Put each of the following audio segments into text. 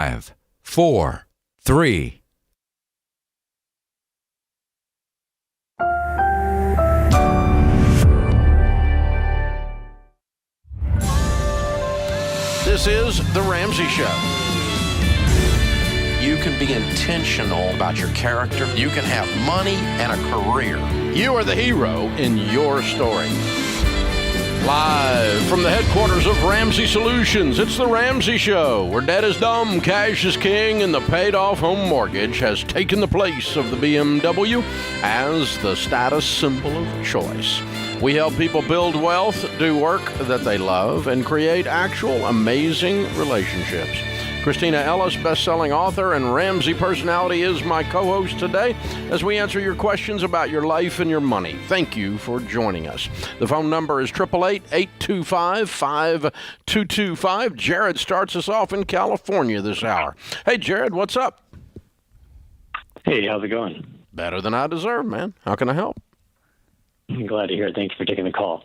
5, 4, 3. This is The Ramsey Show. You can be intentional about your character. You can have money and a career. You are the hero in your story. Live from the headquarters of Ramsey Solutions, it's The Ramsey Show, where debt is dumb, cash is king, and the paid-off home mortgage has taken the place of the BMW as the status symbol of choice. We help people build wealth, do work that they love, and create actual amazing relationships. Christina Ellis, best-selling author and Ramsey personality, is my co-host today as we answer your questions about your life and your money. Thank you for joining us. The phone number is 888-825-5225. Jared starts us off in California this hour. Hey, Jared, what's up? Hey, how's it going? Better than I deserve, man. How can I help? I'm glad to hear it. Thank you for taking the call.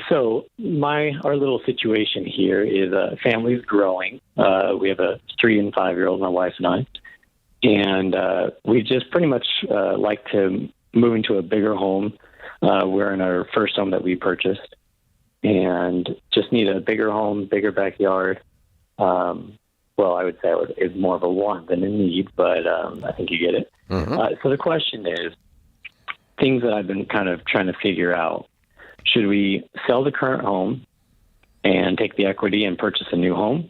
So our little situation here is family's growing. We have a 3 and 5-year-old, my wife and I, and we just pretty much like to move into a bigger home. We're in our first home that we purchased, and just need a bigger home, bigger backyard. Well, I would say it's more of a want than a need, but I think you get it. Mm-hmm. So the question is, things that I've been kind of trying to figure out. Should we sell the current home and take the equity and purchase a new home,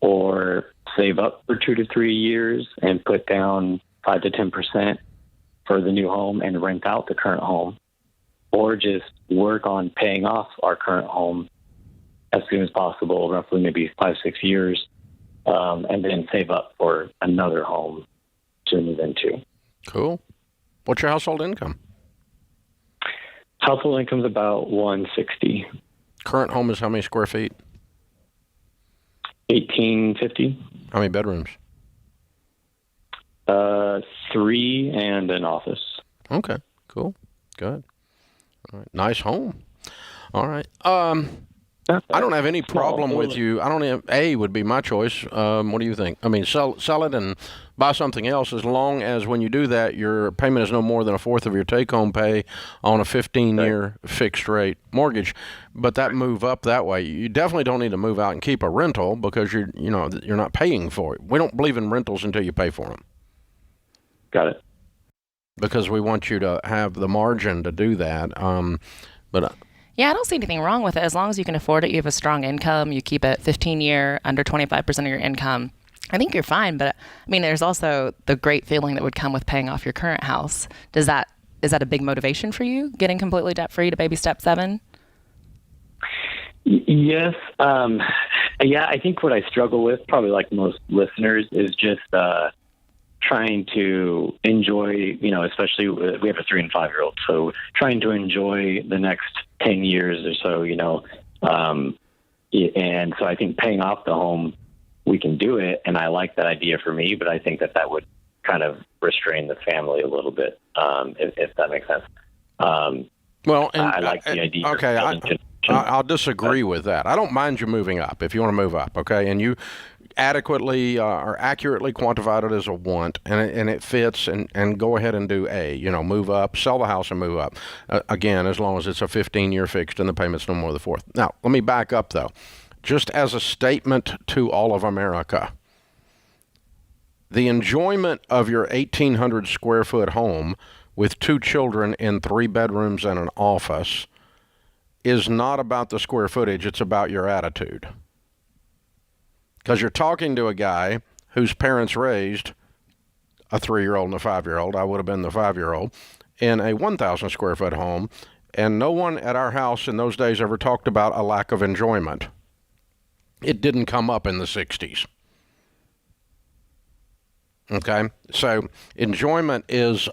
or save up for 2 to 3 years and put down 5 to 10% for the new home and rent out the current home, or just work on paying off our current home as soon as possible, roughly maybe 5-6 years, and then save up for another home to move into. Cool. What's your household income? Household income is about $160. Current home is how many square feet? 1,850. How many bedrooms? 3 and an office. Okay, cool, good. All right. Nice home. All right. I don't have any problem with you. I don't have, A would be my choice. What do you think? I mean, sell it and buy something else, as long as when you do that, your payment is no more than a fourth of your take-home pay on a 15-year fixed rate mortgage. But that move up that way, you definitely don't need to move out and keep a rental, because you're not paying for it. We don't believe in rentals until you pay for them. Got it. Because we want you to have the margin to do that. Yeah, I don't see anything wrong with it. As long as you can afford it, you have a strong income, you keep it 15-year, under 25% of your income, I think you're fine. But, I mean, there's also the great feeling that would come with paying off your current house. Is that a big motivation for you, getting completely debt-free to baby step 7? Yes. Yeah, I think what I struggle with, probably like most listeners, is just trying to enjoy, especially we have a 3 and 5-year-old, so trying to enjoy the next 10 years or so, and so I think paying off the home, we can do it, and I like that idea for me, but I think that would kind of restrain the family a little bit, if that makes sense. Well, and I like the idea. Okay, I'll disagree with that. I don't mind you moving up if you want to move up, okay, and you adequately or accurately quantified it as a want, and it fits, and go ahead and do move up, sell the house and move up. Again, as long as it's a 15-year fixed and the payment's no more than the fourth. Now, let me back up, though. Just as a statement to all of America, the enjoyment of your 1,800 square foot home with 2 children in 3 bedrooms and an office is not about the square footage, it's about your attitude. Because you're talking to a guy whose parents raised a 3-year-old and a 5-year-old, I would have been the 5-year-old, in a 1,000 square foot home, and no one at our house in those days ever talked about a lack of enjoyment. It didn't come up in the 60s. Okay? So enjoyment is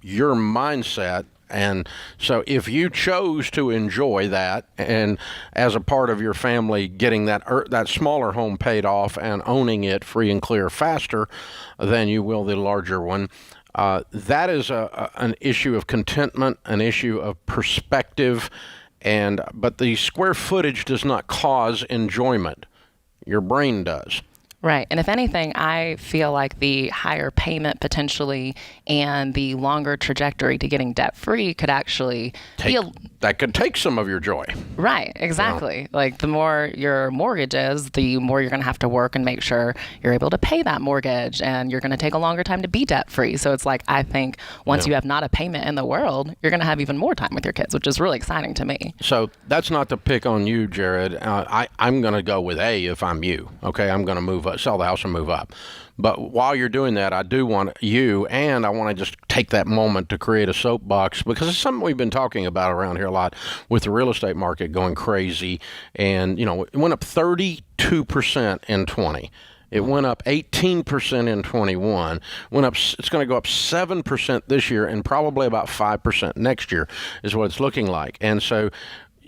your mindset. And so if you chose to enjoy that, and as a part of your family getting that smaller home paid off and owning it free and clear faster than you will the larger one, that is an issue of contentment, an issue of perspective, but the square footage does not cause enjoyment. Your brain does. Right. And if anything, I feel like the higher payment potentially and the longer trajectory to getting debt free could actually that could take some of your joy. Right. Exactly. Like the more your mortgage is, the more you're going to have to work and make sure you're able to pay that mortgage, and you're going to take a longer time to be debt free. So it's like, I think once you have not a payment in the world, you're going to have even more time with your kids, which is really exciting to me. So that's not to pick on you, Jared. I'm going to go with A if I'm you. Okay. I'm going to move up, sell the house and move up. But while you're doing that, I do want you, and I want to just take that moment to create a soapbox, because it's something we've been talking about around here a lot with the real estate market going crazy. And, it went up 32% in 20. It went up 18% in 21. It's going to go up 7% this year, and probably about 5% next year is what it's looking like. And so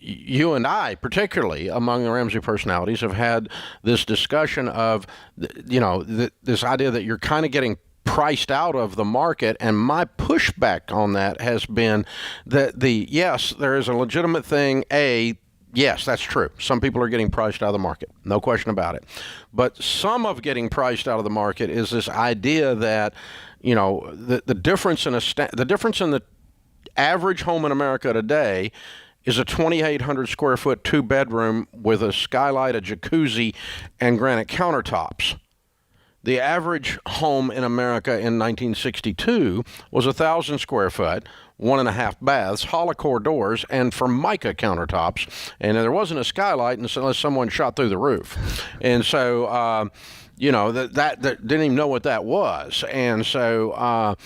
you and I, particularly among the Ramsey personalities, have had this discussion of, this idea that you're kind of getting priced out of the market. And my pushback on that has been that yes, there is a legitimate thing. Yes, that's true. Some people are getting priced out of the market. No question about it. But some of getting priced out of the market is this idea that, the difference in the average home in America today is a 2,800 square foot 2-bedroom with a skylight, a jacuzzi, and granite countertops. The average home in America in 1962 was 1,000 square foot, 1.5 baths, hollow core doors, and Formica countertops. And there wasn't a skylight unless someone shot through the roof. And so, that didn't even know what that was. And so,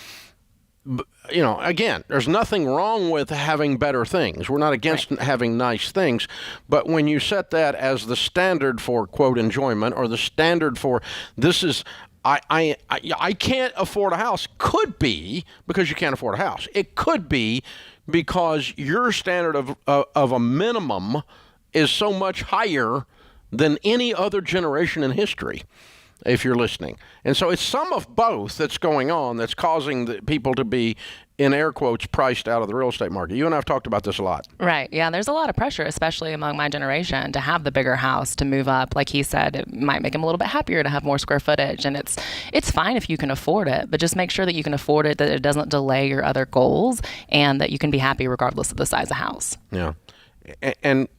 again, there's nothing wrong with having better things. We're not against having nice things. But when you set that as the standard for, quote, enjoyment, or the standard for this is, I can't afford a house, could be because you can't afford a house. It could be because your standard of a minimum is so much higher than any other generation in history, if you're listening. And so it's some of both that's going on that's causing the people to be, in air quotes, priced out of the real estate market. You and I have talked about this a lot. Right. Yeah. There's a lot of pressure, especially among my generation, to have the bigger house, to move up. Like he said, it might make him a little bit happier to have more square footage. And it's fine if you can afford it, but just make sure that you can afford it, that it doesn't delay your other goals, and that you can be happy regardless of the size of house. Yeah. And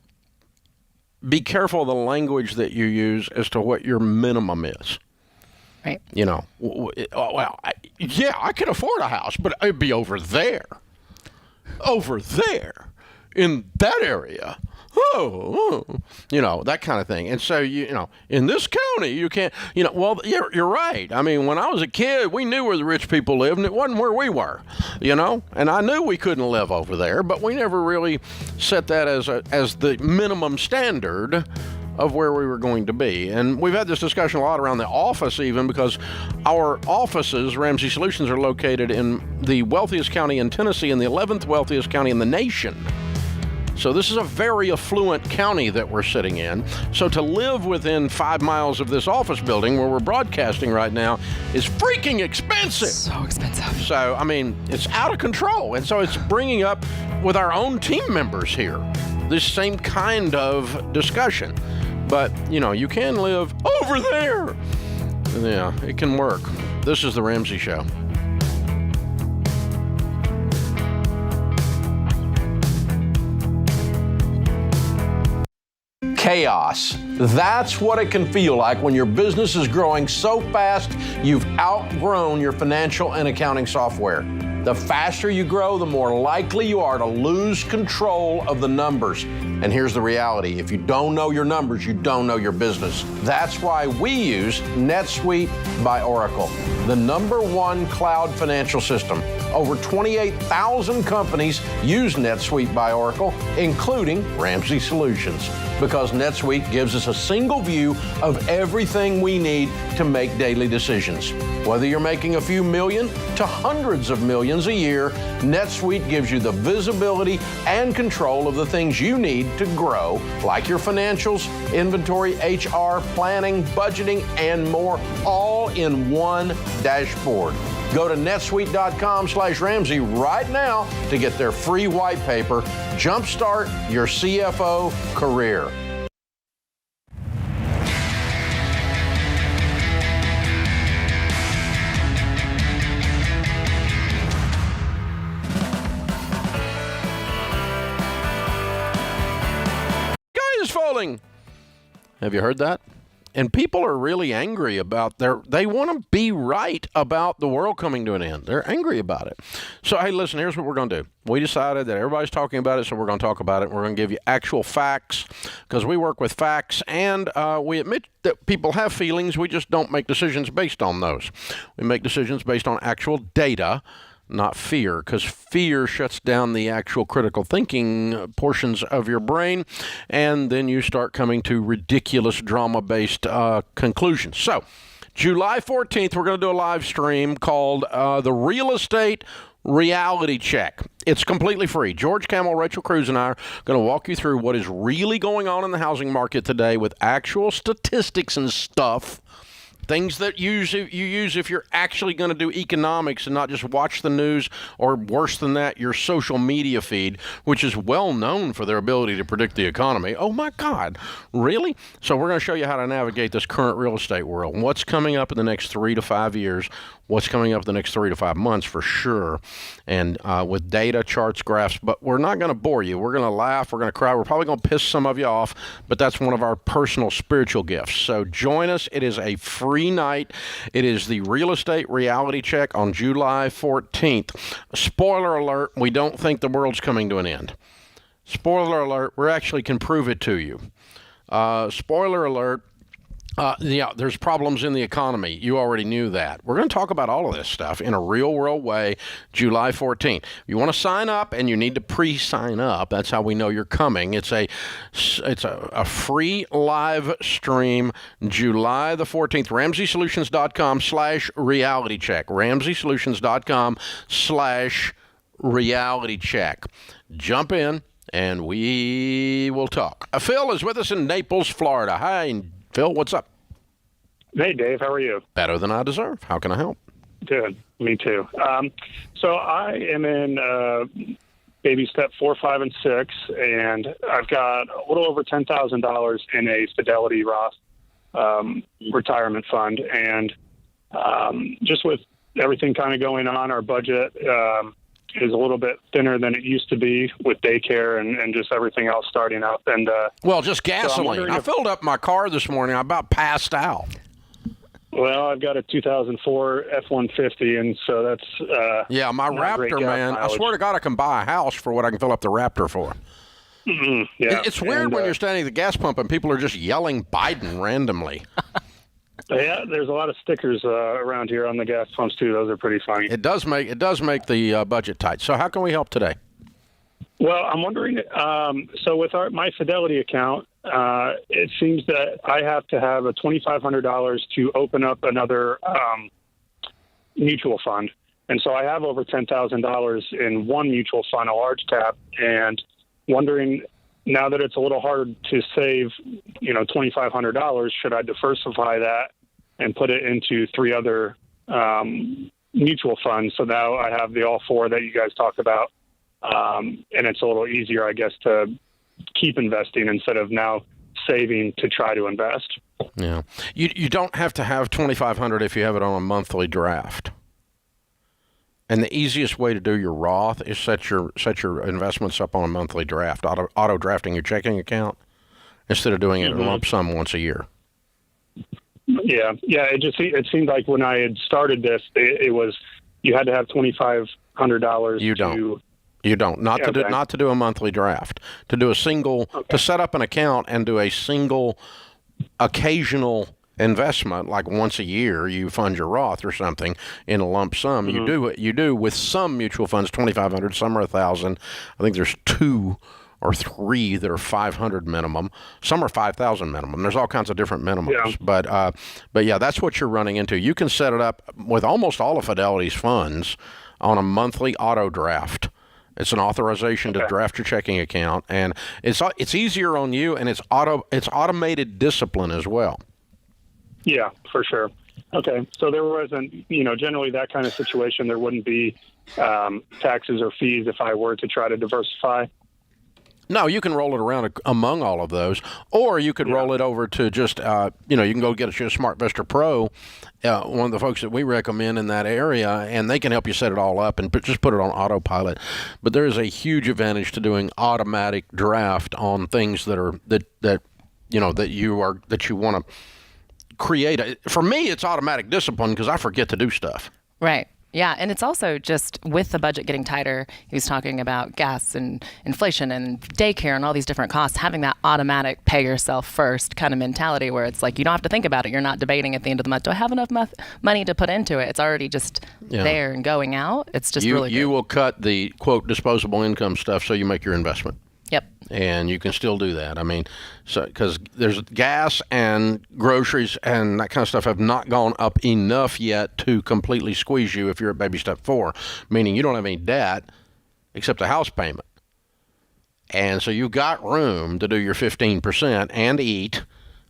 be careful of the language that you use as to what your minimum is. Right. I could afford a house, but it'd be over there in that area. That kind of thing. And so, in this county, you can't, you're right. I mean, when I was a kid, we knew where the rich people lived, and it wasn't where we were, and I knew we couldn't live over there, but we never really set that as the minimum standard of where we were going to be. And we've had this discussion a lot around the office, even because our offices, Ramsey Solutions, are located in the wealthiest county in Tennessee and the 11th wealthiest county in the nation. So this is a very affluent county that we're sitting in. So to live within 5 miles of this office building where we're broadcasting right now is freaking expensive. So expensive. So, I mean, it's out of control. And so it's bringing up with our own team members here this same kind of discussion. But, you can live over there. Yeah, it can work. This is The Ramsey Show. Chaos. That's what it can feel like when your business is growing so fast you've outgrown your financial and accounting software. The faster you grow, the more likely you are to lose control of the numbers. And here's the reality. If you don't know your numbers, you don't know your business. That's why we use NetSuite by Oracle, the #1 cloud financial system. Over 28,000 companies use NetSuite by Oracle, including Ramsey Solutions, because NetSuite gives us a single view of everything we need to make daily decisions. Whether you're making a few million to hundreds of millions a year, NetSuite gives you the visibility and control of the things you need to grow, like your financials, inventory, HR, planning, budgeting, and more, all in one dashboard. Go to netsuite.com/Ramsey right now to get their free white paper. Jumpstart your CFO career. coming. Have you heard that? And people are really angry about they want to be right about the world coming to an end. They're angry about it. So, hey, listen, here's what we're going to do. We decided that everybody's talking about it, so we're going to talk about it. We're going to give you actual facts because we work with facts, and we admit that people have feelings. We just don't make decisions based on those. We make decisions based on actual data, not fear, because fear shuts down the actual critical thinking portions of your brain, and then you start coming to ridiculous drama-based conclusions. So, July 14th, we're going to do a live stream called The Real Estate Reality Check. It's completely free. George Camel, Rachel Cruz, and I are going to walk you through what is really going on in the housing market today with actual statistics and stuff. Things that you use if you're actually going to do economics and not just watch the news, or worse than that, your social media feed, which is well known for their ability to predict the economy. Oh my God, really? So we're going to show you how to navigate this current real estate world. What's coming up in the next 3 to 5 years? What's coming up in the next 3 to 5 months for sure, and with data, charts, graphs. But we're not going to bore you. We're going to laugh. We're going to cry. We're probably going to piss some of you off, but that's one of our personal spiritual gifts. So join us. It is a free night. It is the Real Estate Reality Check on July 14th. Spoiler alert, we don't think the world's coming to an end. Spoiler alert, we actually can prove it to you. Spoiler alert, yeah, there's problems in the economy. You already knew that. We're going to talk about all of this stuff in a real-world way, July 14th. You want to sign up, and you need to pre-sign up. That's how we know you're coming. It's a free live stream, July the 14th, RamseySolutions.com/reality check. RamseySolutions.com/reality check. Jump in, and we will talk. Phil is with us in Naples, Florida. Hi, Phil, what's up? Hey, Dave. How are you? Better than I deserve. How can I help? Good. Me too. So I am in baby step 4, 5, and 6, and I've got a little over $10,000 in a Fidelity Roth retirement fund. And just with everything kind of going on, our budget is a little bit thinner than it used to be with daycare and just everything else starting up. And well, just gasoline. I filled up my car this morning. I about passed out. Well, I've got a 2004 F-150, and so that's yeah, my Raptor, man. Mileage. I swear to God, I can buy a house for what I can fill up the Raptor for. Mm-hmm. Yeah, it's weird when you're standing at the gas pump and people are just yelling Biden randomly. Yeah, there's a lot of stickers around here on the gas pumps too. Those are pretty funny. It does make the budget tight. So how can we help today? Well, I'm wondering. So with my Fidelity account, it seems that I have to have a $2,500 to open up another mutual fund, and so I have over $10,000 in one mutual fund, a large cap, and wondering. Now that it's a little hard to save, $2,500, should I diversify that and put it into 3 other mutual funds? So now I have the all 4 that you guys talk about, and it's a little easier, I guess, to keep investing instead of now saving to try to invest. Yeah, you don't have to have $2,500 if you have it on a monthly draft. And the easiest way to do your Roth is set your investments up on a monthly draft, auto drafting your checking account instead of doing it in a lump sum once a year. Yeah. It seemed like when I had started this, it was you had to have $2,500. You don't. Not to do a monthly draft. To do a single to set up an account and do a single occasional investment, like once a year you fund your Roth or something in a lump sum. Mm-hmm. You do with some mutual funds $2,500, some are $1,000. I think there's 2 or 3 that are $500 minimum. Some are $5,000 minimum. There's all kinds of different minimums. Yeah. But yeah, that's what you're running into. You can set it up with almost all of Fidelity's funds on a monthly auto draft. It's an authorization to draft your checking account, and it's easier on you, and it's automated discipline as well. Yeah, for sure. Okay, so there wasn't, generally that kind of situation, there wouldn't be taxes or fees if I were to try to diversify? No, you can roll it around among all of those, or you could roll it over to just, you can go get a SmartVestor Pro, one of the folks that we recommend in that area, and they can help you set it all up and just put it on autopilot. But there is a huge advantage to doing automatic draft on things that that you want to create. For me, it's automatic discipline because I forget to do stuff. Right. Yeah, and it's also just with the budget getting tighter, he was talking about gas and inflation and daycare and all these different costs, having that automatic pay yourself first kind of mentality where it's like you don't have to think about it. You're not debating at the end of the month, do I have enough money to put into it? It's already just there and going out. It's just really good. You will cut the, quote, disposable income stuff so you make your investment. Yep. And you can still do that. I mean, because there's gas and groceries and that kind of stuff have not gone up enough yet to completely squeeze you if you're at baby step 4, meaning you don't have any debt except a house payment. And so you've got room to do your 15% and eat,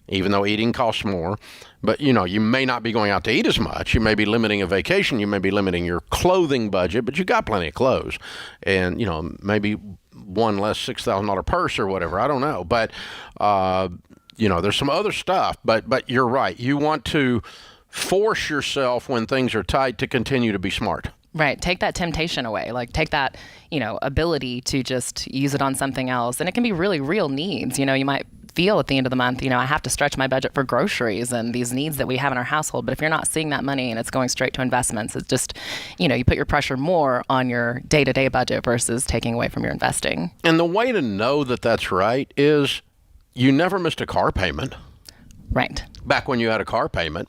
even though eating costs more. But, you may not be going out to eat as much. You may be limiting a vacation. You may be limiting your clothing budget, but you got plenty of clothes. And, maybe one less $6,000 purse or whatever. I don't know. But, there's some other stuff. But you're right. You want to force yourself when things are tight to continue to be smart. Right. Take that temptation away. Like take that, ability to just use it on something else. And it can be really real needs. You might feel at the end of the month, I have to stretch my budget for groceries and these needs that we have in our household. But if you're not seeing that money and it's going straight to investments, it's just, you put your pressure more on your day-to-day budget versus taking away from your investing. And the way to know that that's right is you never missed a car payment. Right. Back when you had a car payment.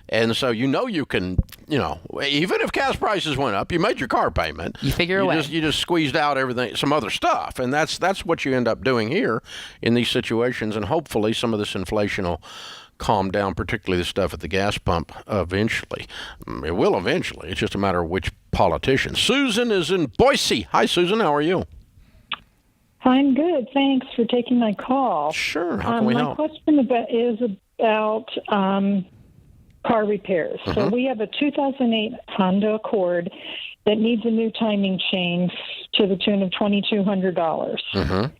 And so you can, even if gas prices went up, you made your car payment. You figure a way. You just squeezed out everything, some other stuff. And that's what you end up doing here in these situations. And hopefully some of this inflation will calm down, particularly the stuff at the gas pump eventually. It will eventually. It's just a matter of which politician. Susan is in Boise. Hi, Susan. How are you? I'm good. Thanks for taking my call. Sure. How can we help? My question is about car repairs. Mm-hmm. So we have a 2008 Honda Accord that needs a new timing chain to the tune of $2,200. Mm-hmm.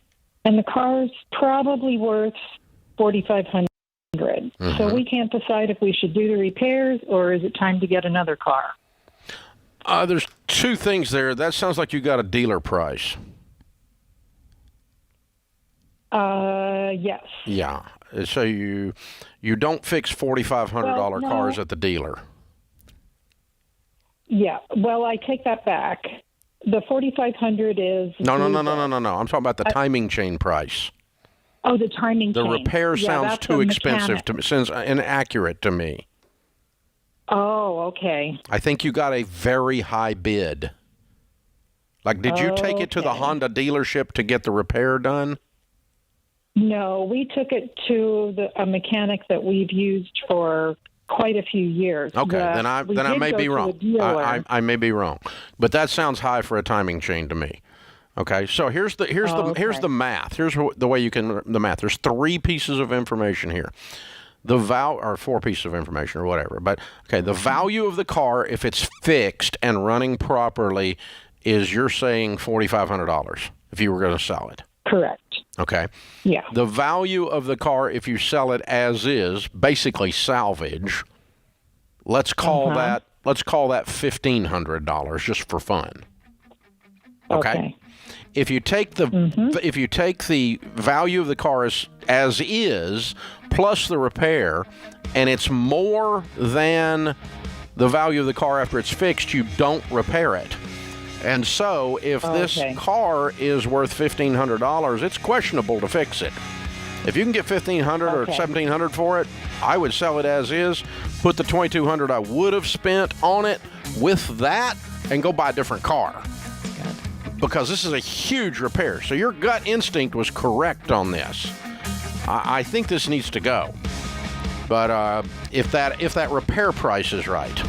And the car's probably worth $4,500. Mm-hmm. So we can't decide if we should do the repairs or is it time to get another car? There's two things there. That sounds like you got a dealer price. Yes. Yeah. So you don't fix $4,500 cars at the dealer. Yeah. Well, I take that back. The $4,500 is no. I'm talking about the timing chain price. Oh, the timing chain. The repair sounds too expensive to me. Sounds inaccurate to me. Oh, okay. I think you got a very high bid. Like, did you take it to the Honda dealership to get the repair done? No, we took it to a mechanic that we've used for quite a few years. Okay, then I may be wrong. I may be wrong, but that sounds high for a timing chain to me. Okay, so here's the math. Here's the way you can the math. There's 3 pieces of information here. Or 4 pieces of information or whatever. But okay, the value of the car if it's fixed and running properly is you're saying $4,500 if you were going to sell it. Correct. Okay. Yeah. The value of the car, if you sell it as is, basically salvage. Let's call that $1,500 just for fun. Okay. If you take the value of the car as is plus the repair, and it's more than the value of the car after it's fixed, you don't repair it. And so if this car is worth $1,500, it's questionable to fix it. If you can get $1,500 or $1,700 for it, I would sell it as is, put the $2,200 I would have spent on it with that, and go buy a different car. Because this is a huge repair. So your gut instinct was correct on this. I think this needs to go. But if that repair price is right.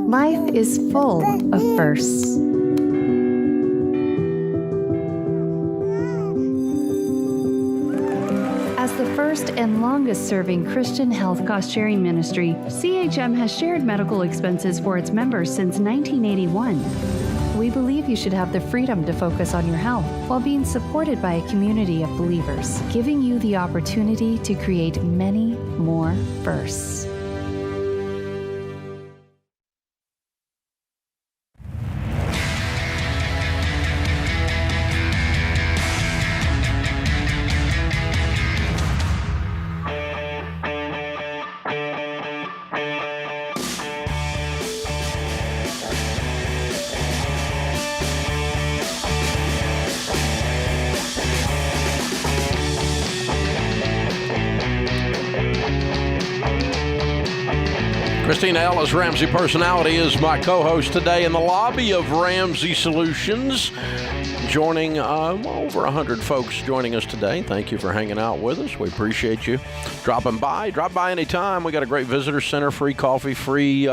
Life is full of firsts. As the first and longest-serving Christian health cost-sharing ministry, CHM has shared medical expenses for its members since 1981. We believe you should have the freedom to focus on your health while being supported by a community of believers, giving you the opportunity to create many more firsts. Christina Ellis, Ramsey Personality, is my co-host today in the lobby of Ramsey Solutions. Joining over 100 folks joining us today. Thank you for hanging out with us. We appreciate you dropping by. Drop by anytime. We got a great visitor center, free coffee, free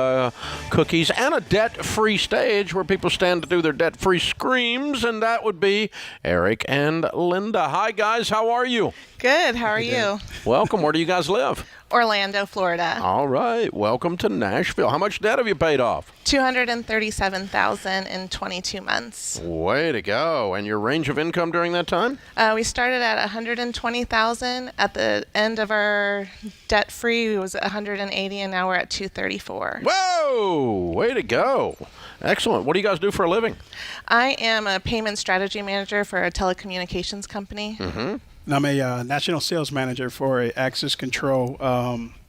cookies, and a debt-free stage where people stand to do their debt-free screams, and that would be Eric and Linda. Hi, guys. How are you? Good. How are you? Welcome. Where do you guys live? Orlando, Florida. All right. Welcome to Nashville. How much debt have you paid off? $237,000 in 22 months. Way to go. And your range of income during that time? We started at $120,000. At the end of our debt-free, it was $180,000, and now we're at $234,000. Whoa! Way to go. Excellent. What do you guys do for a living? I am a payment strategy manager for a telecommunications company. Mm-hmm. And I'm a national sales manager for a access control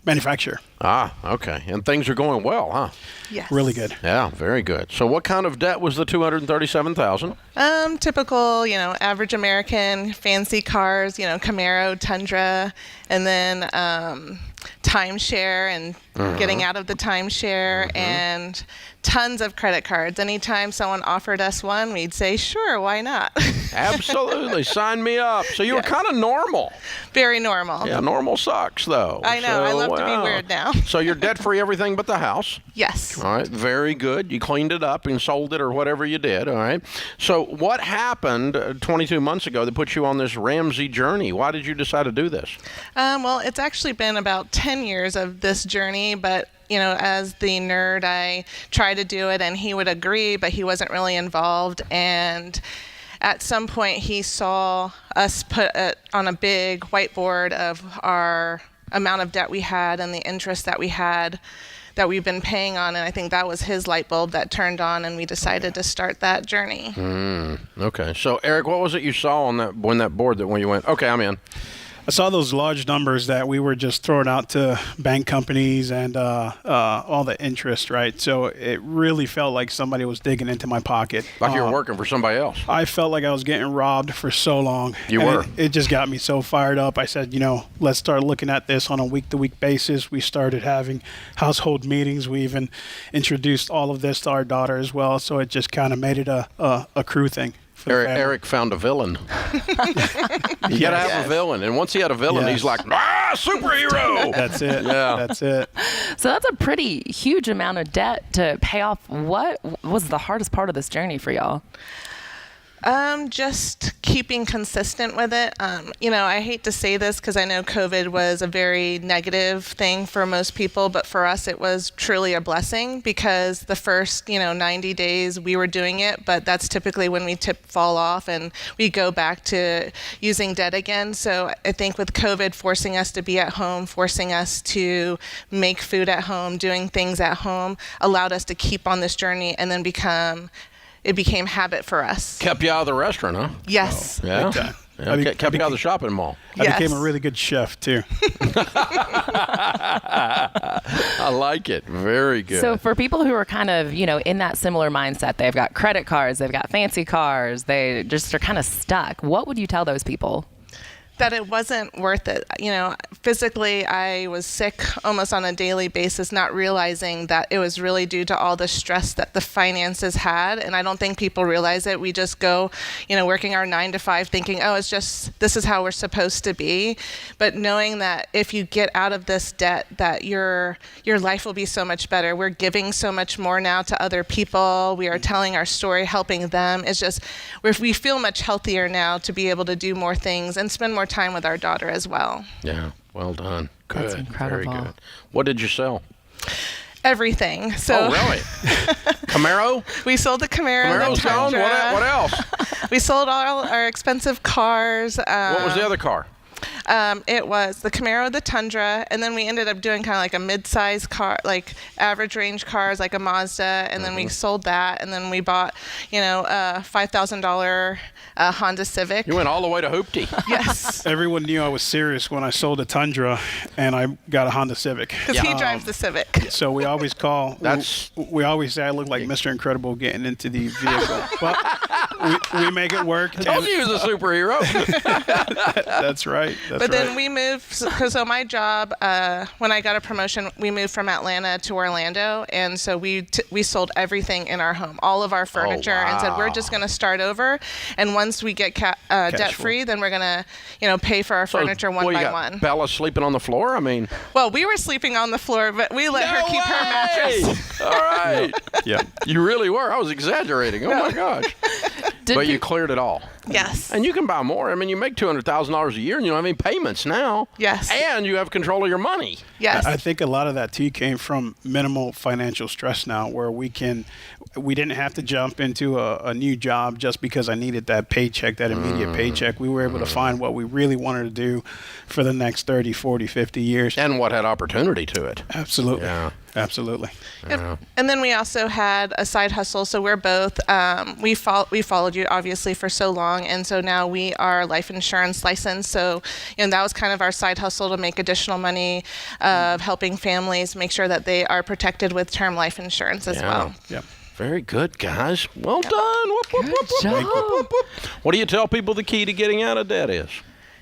manufacturer. Ah, okay. And things are going well, huh? Yes. Really good. Yeah, very good. So what kind of debt was the $237,000? Typical, average American, fancy cars, Camaro, Tundra, and then timeshare and getting out of the timeshare and tons of credit cards. Anytime someone offered us one, we'd say, sure, why not? Absolutely. Sign me up. So you were kind of normal. Very normal. Yeah, normal sucks, though. I know. I love to be weird now. So you're debt-free everything but the house? Yes. All right. Very good. You cleaned it up and sold it or whatever you did. All right. So what happened 22 months ago that put you on this Ramsey journey? Why did you decide to do this? Well, it's actually been about 10 years of this journey, but as the nerd, I tried to do it, and he would agree, but he wasn't really involved. And at some point, he saw us put it on a big whiteboard of our amount of debt we had and the interest that we had that we've been paying on, and I think that was his light bulb that turned on, and we decided to start that journey. Okay. So, Eric, what was it you saw on that board that when you went, okay, I'm in? I saw those large numbers that we were just throwing out to bank companies and all the interest, right? So it really felt like somebody was digging into my pocket. Like you were working for somebody else. I felt like I was getting robbed for so long. You were. It just got me so fired up. I said, let's start looking at this on a week-to-week basis. We started having household meetings. We even introduced all of this to our daughter as well. So it just kind of made it a crew thing. Eric found a villain. You got to have a villain. And once he had a villain, he's like, superhero. That's it. Yeah. That's it. So that's a pretty huge amount of debt to pay off. What was the hardest part of this journey for y'all? Just keeping consistent with it. I hate to say this because I know COVID was a very negative thing for most people, but for us it was truly a blessing because the first, 90 days we were doing it, but that's typically when we fall off and we go back to using debt again. So I think with COVID forcing us to be at home, forcing us to make food at home, doing things at home, allowed us to keep on this journey and then it became habit for us. Kept you out of the restaurant, huh? Yes. Yeah. Kept you out of the shopping mall. I became a really good chef, too. I like it. Very good. So for people who are kind of, in that similar mindset, they've got credit cards, they've got fancy cars, they just are kind of stuck. What would you tell those people? That it wasn't worth it. Physically, I was sick almost on a daily basis, not realizing that it was really due to all the stress that the finances had. And I don't think people realize it. We just go, working our 9 to 5 thinking, this is how we're supposed to be. But knowing that if you get out of this debt, that your life will be so much better. We're giving so much more now to other people. We are telling our story, helping them. It's just, we feel much healthier now to be able to do more things and spend more time with our daughter as well. Yeah, well done. Good. That's incredible. Very good. What did you sell? everything. So, oh, really? Camaro? We sold the Camaro. Camaro's the gone? Tundra. What else? We sold all our expensive cars. What was the other car? It was the Camaro, the Tundra, and then we ended up doing kind of like a mid-size car, like average range cars, like a Mazda, and then we sold that, and then we bought, a $5,000 Honda Civic. You went all the way to Hoopty. Yes. Everyone knew I was serious when I sold a Tundra and I got a Honda Civic. Because he drives the Civic. So we always call. We always say I look like Mr. Incredible getting into the vehicle. But we make it work. Told you he was a superhero. That's right. But then we moved, so my job, when I got a promotion, we moved from Atlanta to Orlando, and so we sold everything in our home, all of our furniture, and said we're just going to start over, and once we get debt-free, then we're going to, pay for our furniture one by one. Bella sleeping on the floor? I mean... Well, we were sleeping on the floor, but we let her keep her mattress. All right. Yeah. You really were. I was exaggerating. Oh, my gosh. But you cleared it all. Yes. And you can buy more. I mean, you make $200,000 a year and you don't have any payments now. Yes. And you have control of your money. Yes. I think a lot of that too came from minimal financial stress now, where we didn't have to jump into a new job just because I needed that paycheck, that immediate paycheck. We were able to find what we really wanted to do for the next 30, 40, 50 years. And what had opportunity to it. Absolutely. Yeah. Absolutely. Yep. And then we also had a side hustle. So we're both, we followed you obviously for so long. And so now we are life insurance licensed. So, that was kind of our side hustle to make additional money of helping families make sure that they are protected with term life insurance as well. Yeah. Very good, guys. Well done. Whoop, whoop, whoop, Good whoop, whoop, whoop, whoop. What do you tell people the key to getting out of debt is?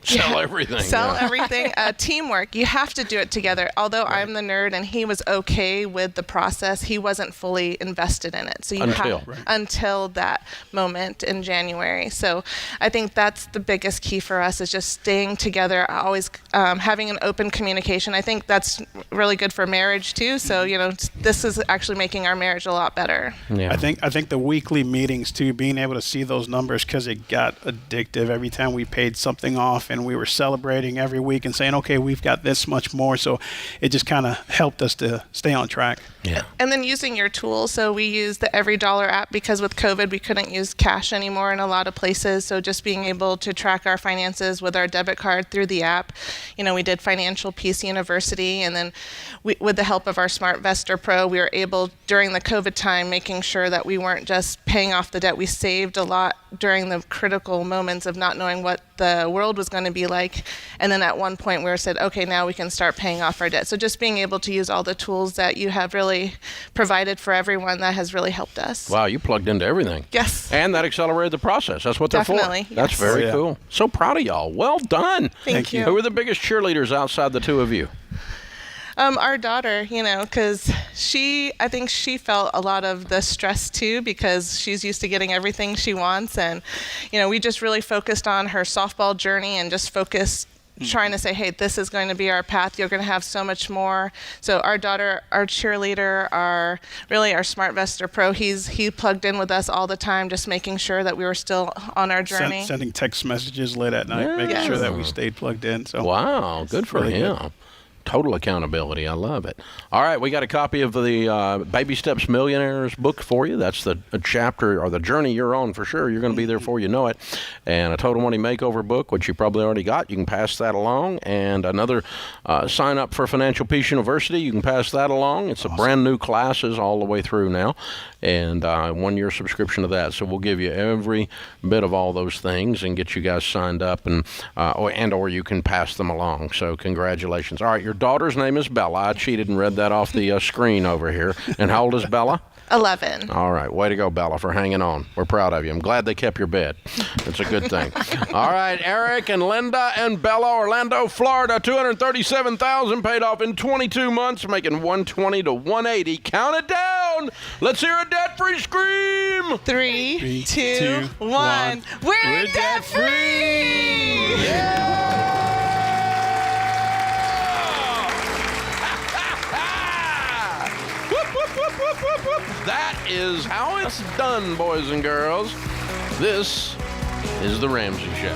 Sell everything. Sell everything. Teamwork. You have to do it together. Although I'm the nerd and he was okay with the process, he wasn't fully invested in it. So until that moment in January. So I think that's the biggest key for us, is just staying together, always having an open communication. I think that's really good for marriage too. So this is actually making our marriage a lot better. Yeah. I think the weekly meetings too, being able to see those numbers, because it got addictive every time we paid something off. And we were celebrating every week and saying, okay, we've got this much more. So it just kind of helped us to stay on track. Yeah. And then using your tools. So we use the Every Dollar app, because with COVID, we couldn't use cash anymore in a lot of places. So just being able to track our finances with our debit card through the app. We did Financial Peace University. And then with the help of our SmartVestor Pro, we were able, during the COVID time, making sure that we weren't just paying off the debt. We saved a lot during the critical moments of not knowing what the world was going to be like. And then at one point we said, okay, now we can start paying off our debt. So just being able to use all the tools that you have really provided for everyone, that has really helped us. Wow, you plugged into everything. Yes. And that accelerated the process. That's what they're Definitely, for. That's yes. very cool. So proud of y'all. Well done. Thank you. Who are the biggest cheerleaders outside the two of you? Our daughter, because I think she felt a lot of the stress too, because she's used to getting everything she wants. And, we just really focused on her softball journey and just focused trying to say, hey, this is going to be our path. You're going to have so much more. So our daughter, our cheerleader, our SmartVestor Pro, he plugged in with us all the time, just making sure that we were still on our journey. Sending text messages late at night, making sure that we stayed plugged in. So wow, good for him. Good. Total accountability. I love it. All right, we got a copy of the Baby Steps Millionaires book for you. That's the chapter or the journey you're on for sure. You're going to be there before you know it. And a Total Money Makeover book, which you probably already got. You can pass that along. And another sign up for Financial Peace University. You can pass that along. It's a brand new classes all the way through now. And 1 year subscription to that. So we'll give you every bit of all those things and get you guys signed up, and or you can pass them along. So congratulations. All right, your daughter's name is Bella. I cheated and read that off the screen over here. And how old is Bella? 11. All right. Way to go, Bella, for hanging on. We're proud of you. I'm glad they kept your bed. It's a good thing. All right. Eric and Linda and Bella, Orlando, Florida, $237,000 paid off in 22 months, making 120 to 180. Count it down. Let's hear a debt-free scream. 3, 2, 1. We're debt-free. Yeah. That is how it's done, boys and girls. This is The Ramsey Show.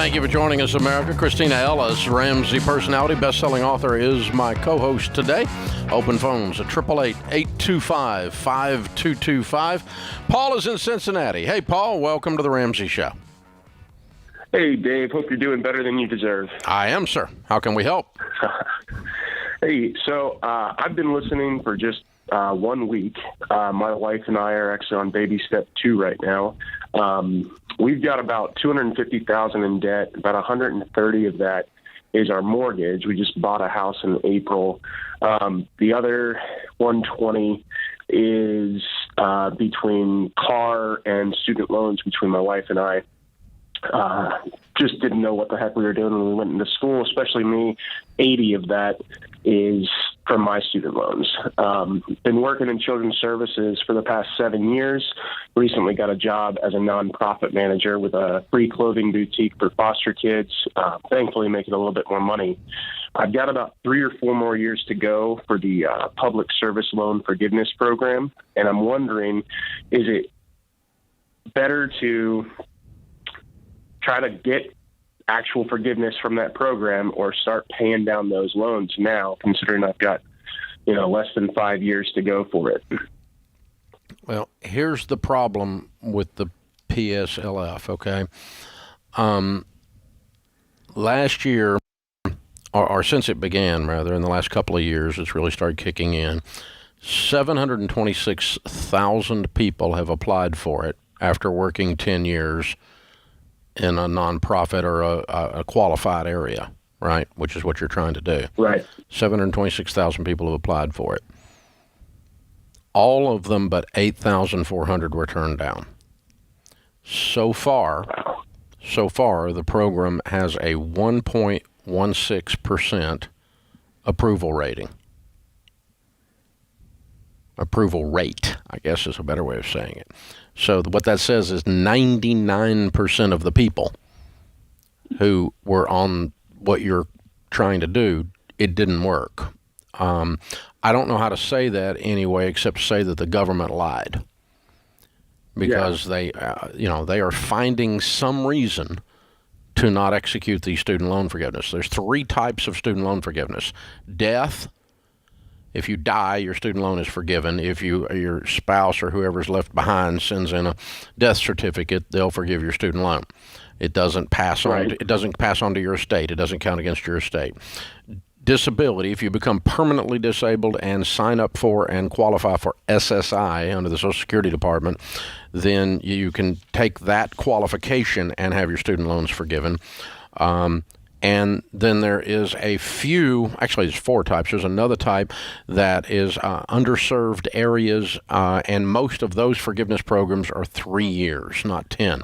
Thank you for joining us, America. Christina Ellis, Ramsey personality, best-selling author, is my co-host today. Open phones at 888-825-5225. Paul is in Cincinnati. Hey, Paul, welcome to the Ramsey Show. Hey, Dave. Hope you're doing better than you deserve. I am, sir. How can we help? Hey, so I've been listening for just 1 week. My wife and I are actually on baby step 2 right now. We've got about $250,000 in debt. About 130 of that is our mortgage. We just bought a house in April. The other 120 is between car and student loans between my wife and I. Just didn't know what the heck we were doing when we went into school, especially me. 80 of that is from my student loans. Been working in children's services for the past 7 years. Recently got a job as a nonprofit manager with a free clothing boutique for foster kids. Thankfully making a little bit more money. I've got about 3 or 4 more years to go for the public service loan forgiveness program. And I'm wondering, is it better to try to get actual forgiveness from that program or start paying down those loans now, considering I've got, less than 5 years to go for it? Well, here's the problem with the PSLF, okay? Last year, or since it began, rather, in the last couple of years, it's really started kicking in. 726,000 people have applied for it after working 10 years in a nonprofit or a qualified area, right, which is what you're trying to do. Right. 726,000 people have applied for it. All of them but 8,400 were turned down. So far, the program has a 1.16% approval rating. Approval rate, I guess, is a better way of saying it. So what that says is 99% of the people who were on what you're trying to do, it didn't work. I don't know how to say that anyway, except to say that the government lied, because they are finding some reason to not execute the student loan forgiveness. There's 3 types of student loan forgiveness: death. If you die, your student loan is forgiven. If your spouse or whoever's left behind sends in a death certificate, they'll forgive your student loan. It doesn't pass on. It doesn't pass on to your estate. It doesn't count against your estate. Disability: if you become permanently disabled and sign up for and qualify for SSI under the Social Security Department, then you can take that qualification and have your student loans forgiven. And then there is actually there's 4 types. There's another type that is underserved areas, and most of those forgiveness programs are 3 years, not 10.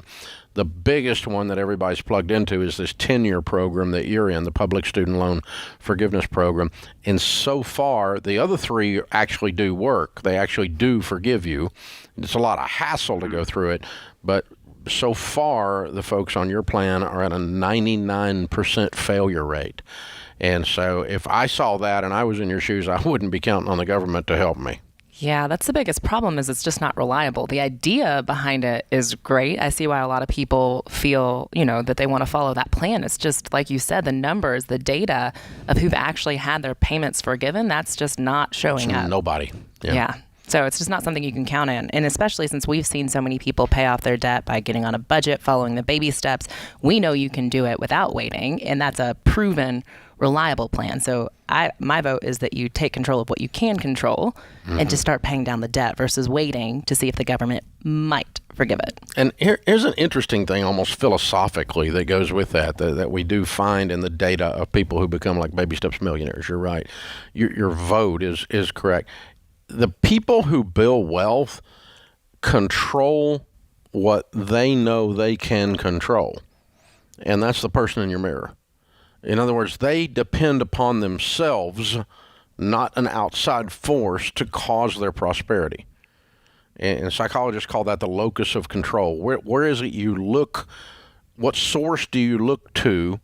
The biggest one that everybody's plugged into is this 10-year program that you're in, the Public Student Loan Forgiveness Program. And so far, the other 3 actually do work. They actually do forgive you. It's a lot of hassle to go through it, but so far, the folks on your plan are at a 99% failure rate. And so if I saw that and I was in your shoes, I wouldn't be counting on the government to help me. Yeah, that's the biggest problem, is it's just not reliable. The idea behind it is great. I see why a lot of people feel, that they want to follow that plan. It's just, like you said, the numbers, the data of who've actually had their payments forgiven, that's just not showing up. Nobody. Yeah. So it's just not something you can count on. And especially since we've seen so many people pay off their debt by getting on a budget, following the baby steps, we know you can do it without waiting. And that's a proven, reliable plan. So my vote is that you take control of what you can control and to start paying down the debt versus waiting to see if the government might forgive it. And here's an interesting thing, almost philosophically, that goes with that we do find in the data of people who become like baby steps millionaires. You're right. Your vote is correct. The people who build wealth control what they know they can control. And that's the person in your mirror. In other words, they depend upon themselves, not an outside force, to cause their prosperity. And psychologists call that the locus of control. Where is it you look? What source do you look to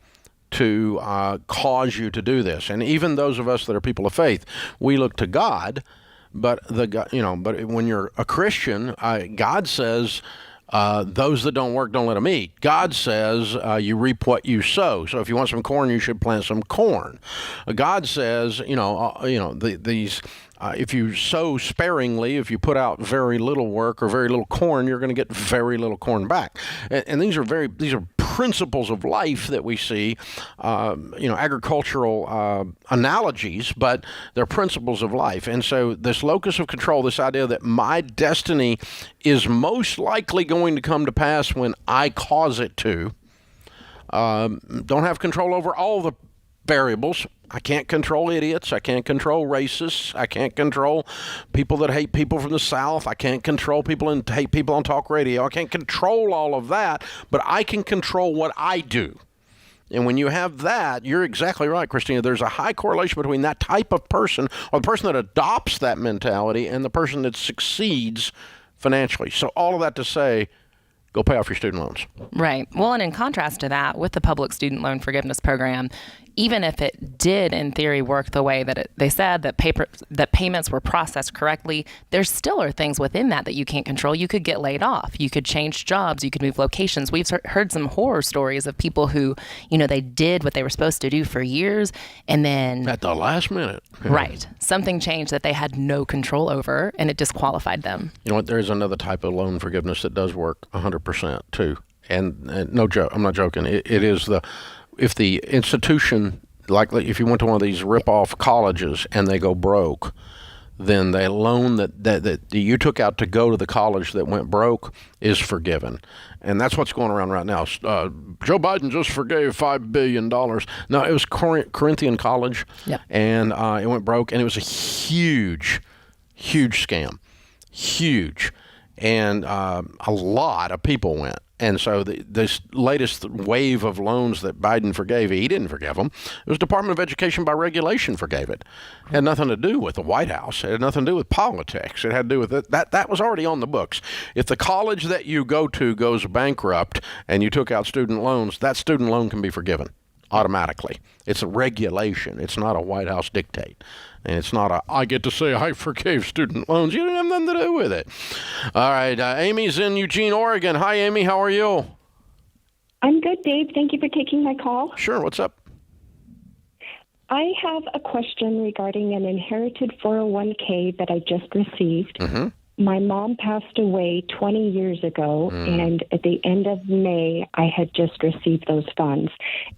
cause you to do this? And even those of us that are people of faith, we look to God. But when you're a Christian, God says, Those that don't work, don't let them eat. God says you reap what you sow. So if you want some corn, you should plant some corn. God says, if you sow sparingly, if you put out very little work or very little corn, you're going to get very little corn back. And these are principles of life that we see, agricultural analogies, but they're principles of life. And so this locus of control, this idea that my destiny is most likely going to come to pass when I cause it to, don't have control over all the variables. I can't control idiots. I can't control racists. I can't control people that hate people from the South. I can't control people and hate people on talk radio. I can't control all of that, but I can control what I do. And when you have that, you're exactly right, Christina. There's a high correlation between that type of person, or the person that adopts that mentality, and the person that succeeds financially. So all of that to say, go pay off your student loans. Right. Well, and in contrast to that, with the public student loan forgiveness program, even if it did, in theory, work the way that they said, that payments were processed correctly, there still are things within that you can't control. You could get laid off. You could change jobs. You could move locations. We've heard some horror stories of people who, they did what they were supposed to do for years, and then at the last minute, right, something changed that they had no control over, and it disqualified them. You know what? There is another type of loan forgiveness that does work 100% too, and no joke. I'm not joking. It is if the institution, like if you went to one of these rip-off colleges and they go broke, then the loan that you took out to go to the college that went broke is forgiven. And that's what's going around right now. Joe Biden just forgave $5 billion. No, it was Corinthian College, and it went broke, and it was a huge scam. Huge. And a lot of people went. And so this latest wave of loans that Biden forgave, he didn't forgive them. It was Department of Education by regulation forgave it. It had nothing to do with the White House. It had nothing to do with politics. It had to do with it. That was already on the books. If the college that you go to goes bankrupt and you took out student loans, that student loan can be forgiven automatically. It's a regulation. It's not a White House dictate. And it's not I get to say I forgave student loans. You didn't have nothing to do with it. All right. Amy's in Eugene, Oregon. Hi, Amy. How are you? I'm good, Dave. Thank you for taking my call. Sure. What's up? I have a question regarding an inherited 401k that I just received. Mm-hmm. My mom passed away 20 years ago, and at the end of May, I had just received those funds.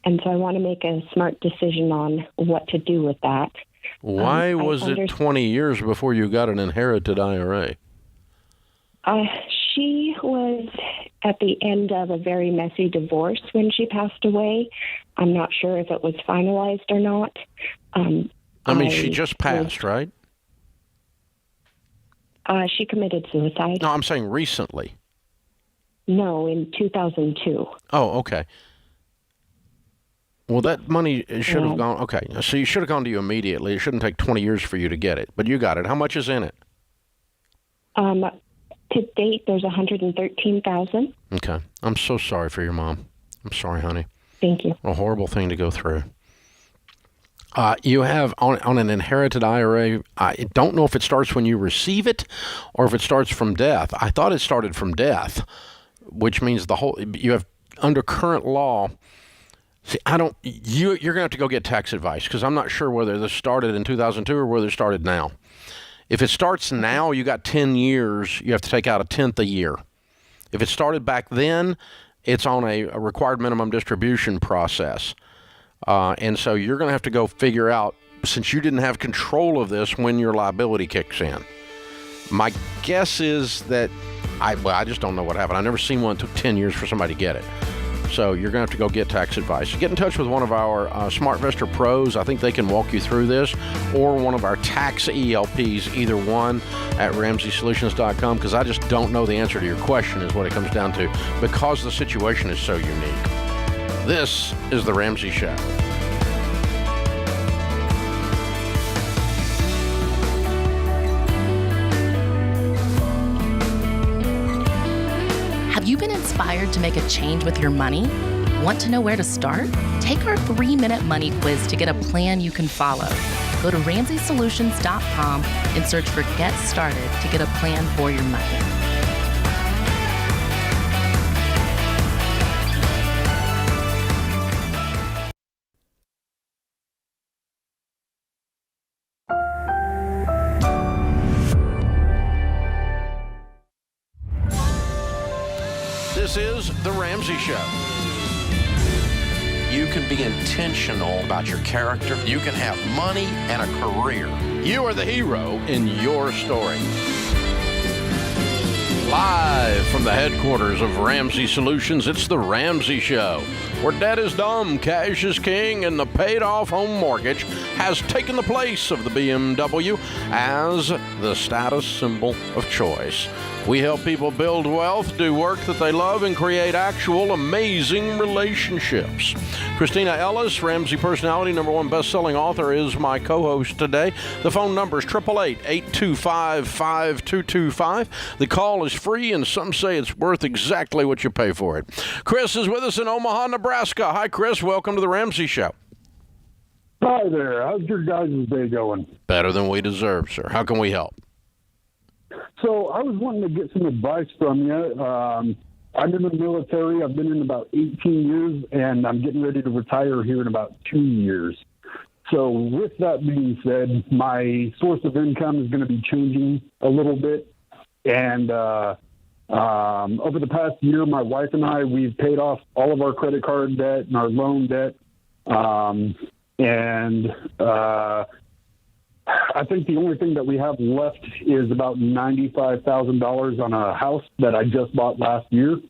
And so I want to make a smart decision on what to do with that. Why was it 20 years before you got an inherited IRA? She was at the end of a very messy divorce when she passed away. I'm not sure if it was finalized or not. She just passed, right? She committed suicide. No, I'm saying recently. No, in 2002. Oh, okay. Well, that money should have gone. Okay, so you should have gone to you immediately. It shouldn't take 20 years for you to get it, but you got it. How much is in it? To date, there's $113,000. Okay, I'm so sorry for your mom. I'm sorry, honey. Thank you. A horrible thing to go through. You have on an inherited IRA. I don't know if it starts when you receive it, or if it starts from death. I thought it started from death, which means you have under current law. See, you're going to have to go get tax advice, because I'm not sure whether this started in 2002 or whether it started now. If it starts now, you got 10 years. You have to take out a tenth a year. If it started back then, it's on a required minimum distribution process. And so you're going to have to go figure out, since you didn't have control of this, when your liability kicks in. My guess is that, I just don't know what happened. I've never seen one that took 10 years for somebody to get it. So you're going to have to go get tax advice. Get in touch with one of our SmartVestor pros. I think they can walk you through this, or one of our tax ELPs, either one, at RamseySolutions.com, because I just don't know the answer to your question is what it comes down to, because the situation is so unique. This is The Ramsey Show. Have you been inspired to make a change with your money? Want to know where to start? Take our 3-minute money quiz to get a plan you can follow. Go to RamseySolutions.com and search for Get Started to get a plan for your money. This is The Ramsey Show. You can be intentional about your character. You can have money and a career. You are the hero in your story. Live from the headquarters of Ramsey Solutions, it's The Ramsey Show, where debt is dumb, cash is king, and the paid-off home mortgage has taken the place of the BMW as the status symbol of choice. We help people build wealth, do work that they love, and create actual amazing relationships. Christina Ellis, Ramsey Personality #1 best-selling author, is my co-host today. The phone number is 888-825-5225. The call is free, and some say it's worth exactly what you pay for it. Chris is with us in Omaha, Nebraska. Hi, Chris. Welcome to The Ramsey Show. Hi there. How's your guys' day going? Better than we deserve, sir. How can we help? So I was wanting to get some advice from you. I'm in the military. I've been in about 18 years, and I'm getting ready to retire here in about 2 years. So with that being said, my source of income is going to be changing a little bit. And over the past year, my wife and I, we've paid off all of our credit card debt and our loan debt. I think the only thing that we have left is about $95,000 on a house that I just bought last year.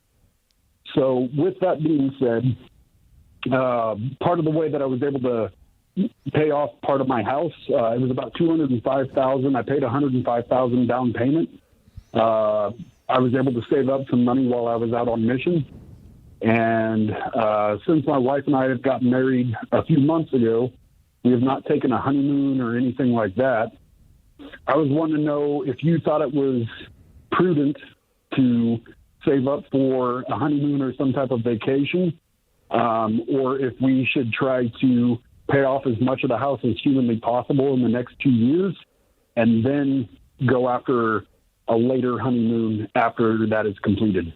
So with that being said, part of the way that I was able to pay off part of my house, it was about $205,000. I paid $105,000 down payment. I was able to save up some money while I was out on mission. And since my wife and I have gotten married a few months ago, we have not taken a honeymoon or anything like that. I was wanting to know if you thought it was prudent to save up for a honeymoon or some type of vacation, or if we should try to pay off as much of the house as humanly possible in the next 2 years and then go after a later honeymoon after that is completed.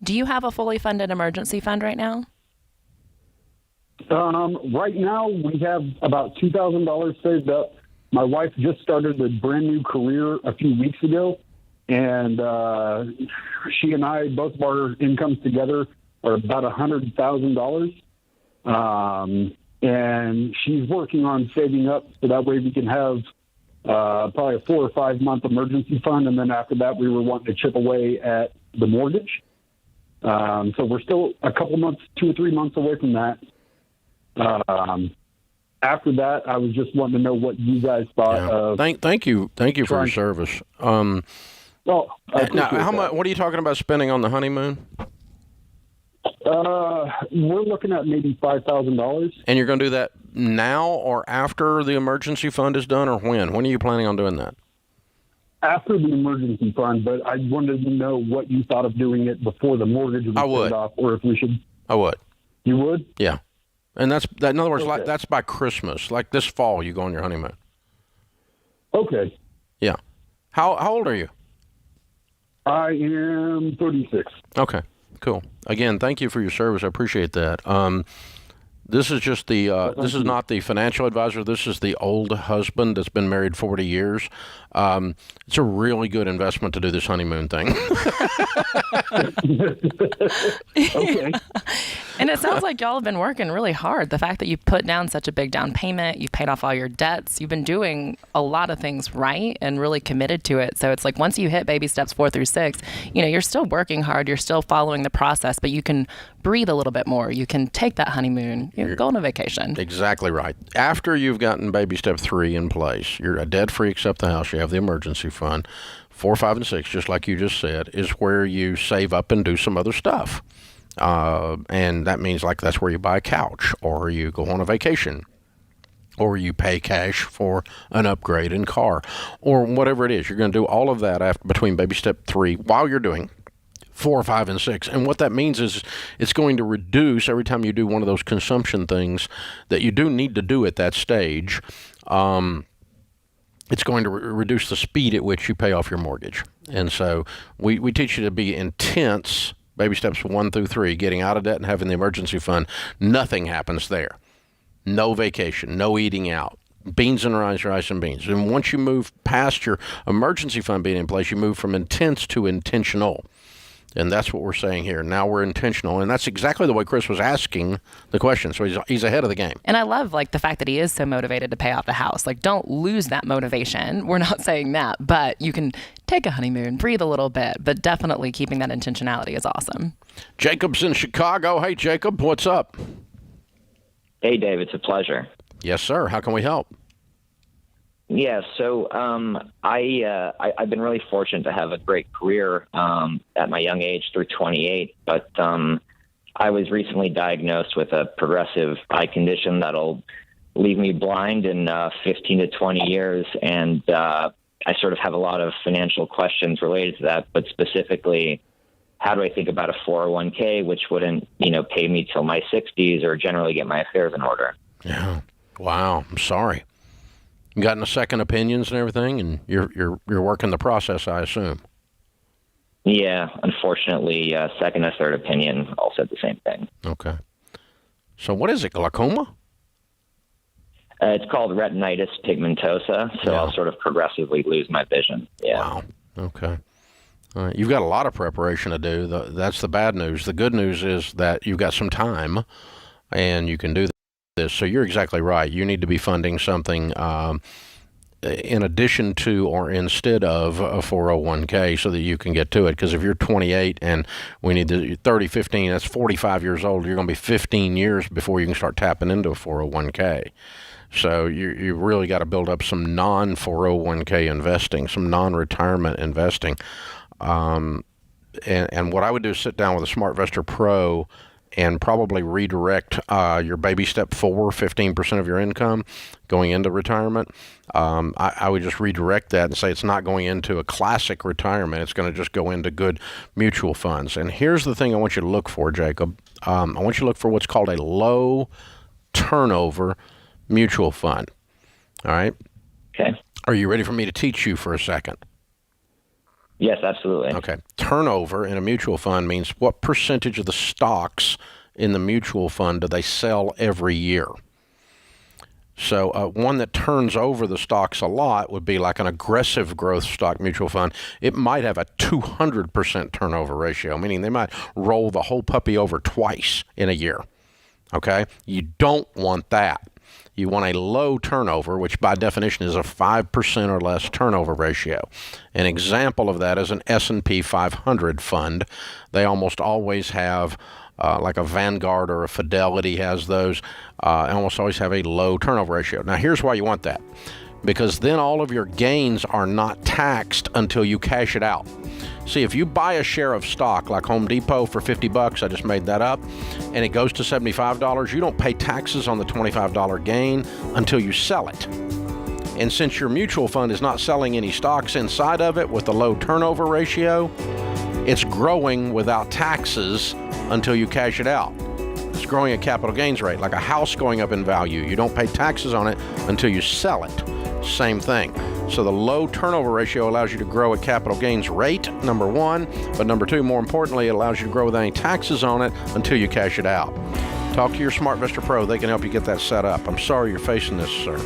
Do you have a fully funded emergency fund right now? Right now, we have about $2,000 saved up. My wife just started a brand new career a few weeks ago, and she and I, both of our incomes together are about $100,000. And she's working on saving up so that way we can have probably a 4 or 5 month emergency fund, and then after that, we were wanting to chip away at the mortgage. So we're still a couple months, 2 or 3 months away from that. After that, I was just wanting to know what you guys thought of. Thank you for your service. Well, now, how much? What are you talking about spending on the honeymoon? We're looking at maybe $5,000. And you're going to do that now or after the emergency fund is done, or when? When are you planning on doing that? After the emergency fund, but I wanted to know what you thought of doing it before the mortgage was paid off, or if we should. I would. You would? Yeah. And that's in other words, like that's by Christmas. Like this fall, you go on your honeymoon. Okay. Yeah. How old are you? I am 36. Okay. Cool. Again, thank you for your service. I appreciate that. This is just the. This is not the financial advisor. This is the old husband that's been married 40 years. It's a really good investment to do this honeymoon thing. Okay. And it sounds like y'all have been working really hard. The fact that you put down such a big down payment, you've paid off all your debts, you've been doing a lot of things right and really committed to it. So it's like once you hit baby steps 4 through 6, you're still working hard, you're still following the process, but you can breathe a little bit more. You can take that honeymoon, go on a vacation. Exactly right. After you've gotten baby step 3 in place, you're a debt-free except the house, you have the emergency fund. 4, 5, and 6, just like you just said, is where you save up and do some other stuff. And that means like that's where you buy a couch, or you go on a vacation, or you pay cash for an upgrade in car, or whatever it is. You're going to do all of that between baby step 3 while you're doing 4, 5, and 6. And what that means is it's going to reduce every time you do one of those consumption things that you do need to do at that stage. It's going to reduce the speed at which you pay off your mortgage. And so we teach you to be intense, baby steps 1 through 3, getting out of debt and having the emergency fund. Nothing happens there. No vacation, no eating out. beans and rice, rice and beans. And once you move past your emergency fund being in place, you move from intense to intentional. And that's what we're saying here. Now we're intentional. And that's exactly the way Chris was asking the question. So he's ahead of the game. And I love the fact that he is so motivated to pay off the house. Don't lose that motivation. We're not saying that, but you can take a honeymoon, breathe a little bit, but definitely keeping that intentionality is awesome. Jacob's in Chicago. Hey, Jacob, what's up? Hey, Dave, it's a pleasure. Yes, sir. How can we help? Yeah, so I've been really fortunate to have a great career at my young age through 28, but I was recently diagnosed with a progressive eye condition that'll leave me blind in 15 to 20 years, and I sort of have a lot of financial questions related to that, but specifically, how do I think about a 401k, which wouldn't, pay me till my 60s or generally get my affairs in order? Yeah. Wow. I'm sorry. You gotten a second opinions and everything, and you're working the process, I assume. Yeah, unfortunately, second or third opinion all said the same thing. Okay. So what is it, glaucoma? It's called retinitis pigmentosa, so I'll sort of progressively lose my vision. Yeah. Wow. Okay. All right. You've got a lot of preparation to do. That's the bad news. The good news is that you've got some time, and you can do this. So you're exactly right. You need to be funding something in addition to or instead of a 401k so that you can get to it. Because if you're 28 and we need to 30, 15, that's 45 years old. You're going to be 15 years before you can start tapping into a 401k. So you really got to build up some non-401k investing, some non-retirement investing. And what I would do is sit down with a SmartVestor Pro and probably redirect your baby step 4, 15% of your income going into retirement. I would just redirect that and say it's not going into a classic retirement. It's going to just go into good mutual funds. And here's the thing I want you to look for, Jacob. I want you to look for what's called a low turnover mutual fund. All right? Okay. Are you ready for me to teach you for a second? Yes, absolutely. Okay. Turnover in a mutual fund means what percentage of the stocks in the mutual fund do they sell every year? So one that turns over the stocks a lot would be like an aggressive growth stock mutual fund. It might have a 200% turnover ratio, meaning they might roll the whole puppy over twice in a year. Okay? You don't want that. You want a low turnover, which by definition is a 5% or less turnover ratio. An example of that is an S&P 500 fund. They almost always have, like a Vanguard or a Fidelity has those, almost always have a low turnover ratio. Now, here's why you want that. Because then all of your gains are not taxed until you cash it out. See, if you buy a share of stock like Home Depot for $50, I just made that up, and it goes to $75, you don't pay taxes on the $25 gain until you sell it. And since your mutual fund is not selling any stocks inside of it with a low turnover ratio, it's growing without taxes until you cash it out. It's growing at capital gains rate, like a house going up in value. You don't pay taxes on it until you sell it. Same thing. So the low turnover ratio allows you to grow at capital gains rate, number one. But number two, more importantly, it allows you to grow without any taxes on it until you cash it out. Talk to your SmartVestor Pro. They can help you get that set up. I'm sorry you're facing this, sir.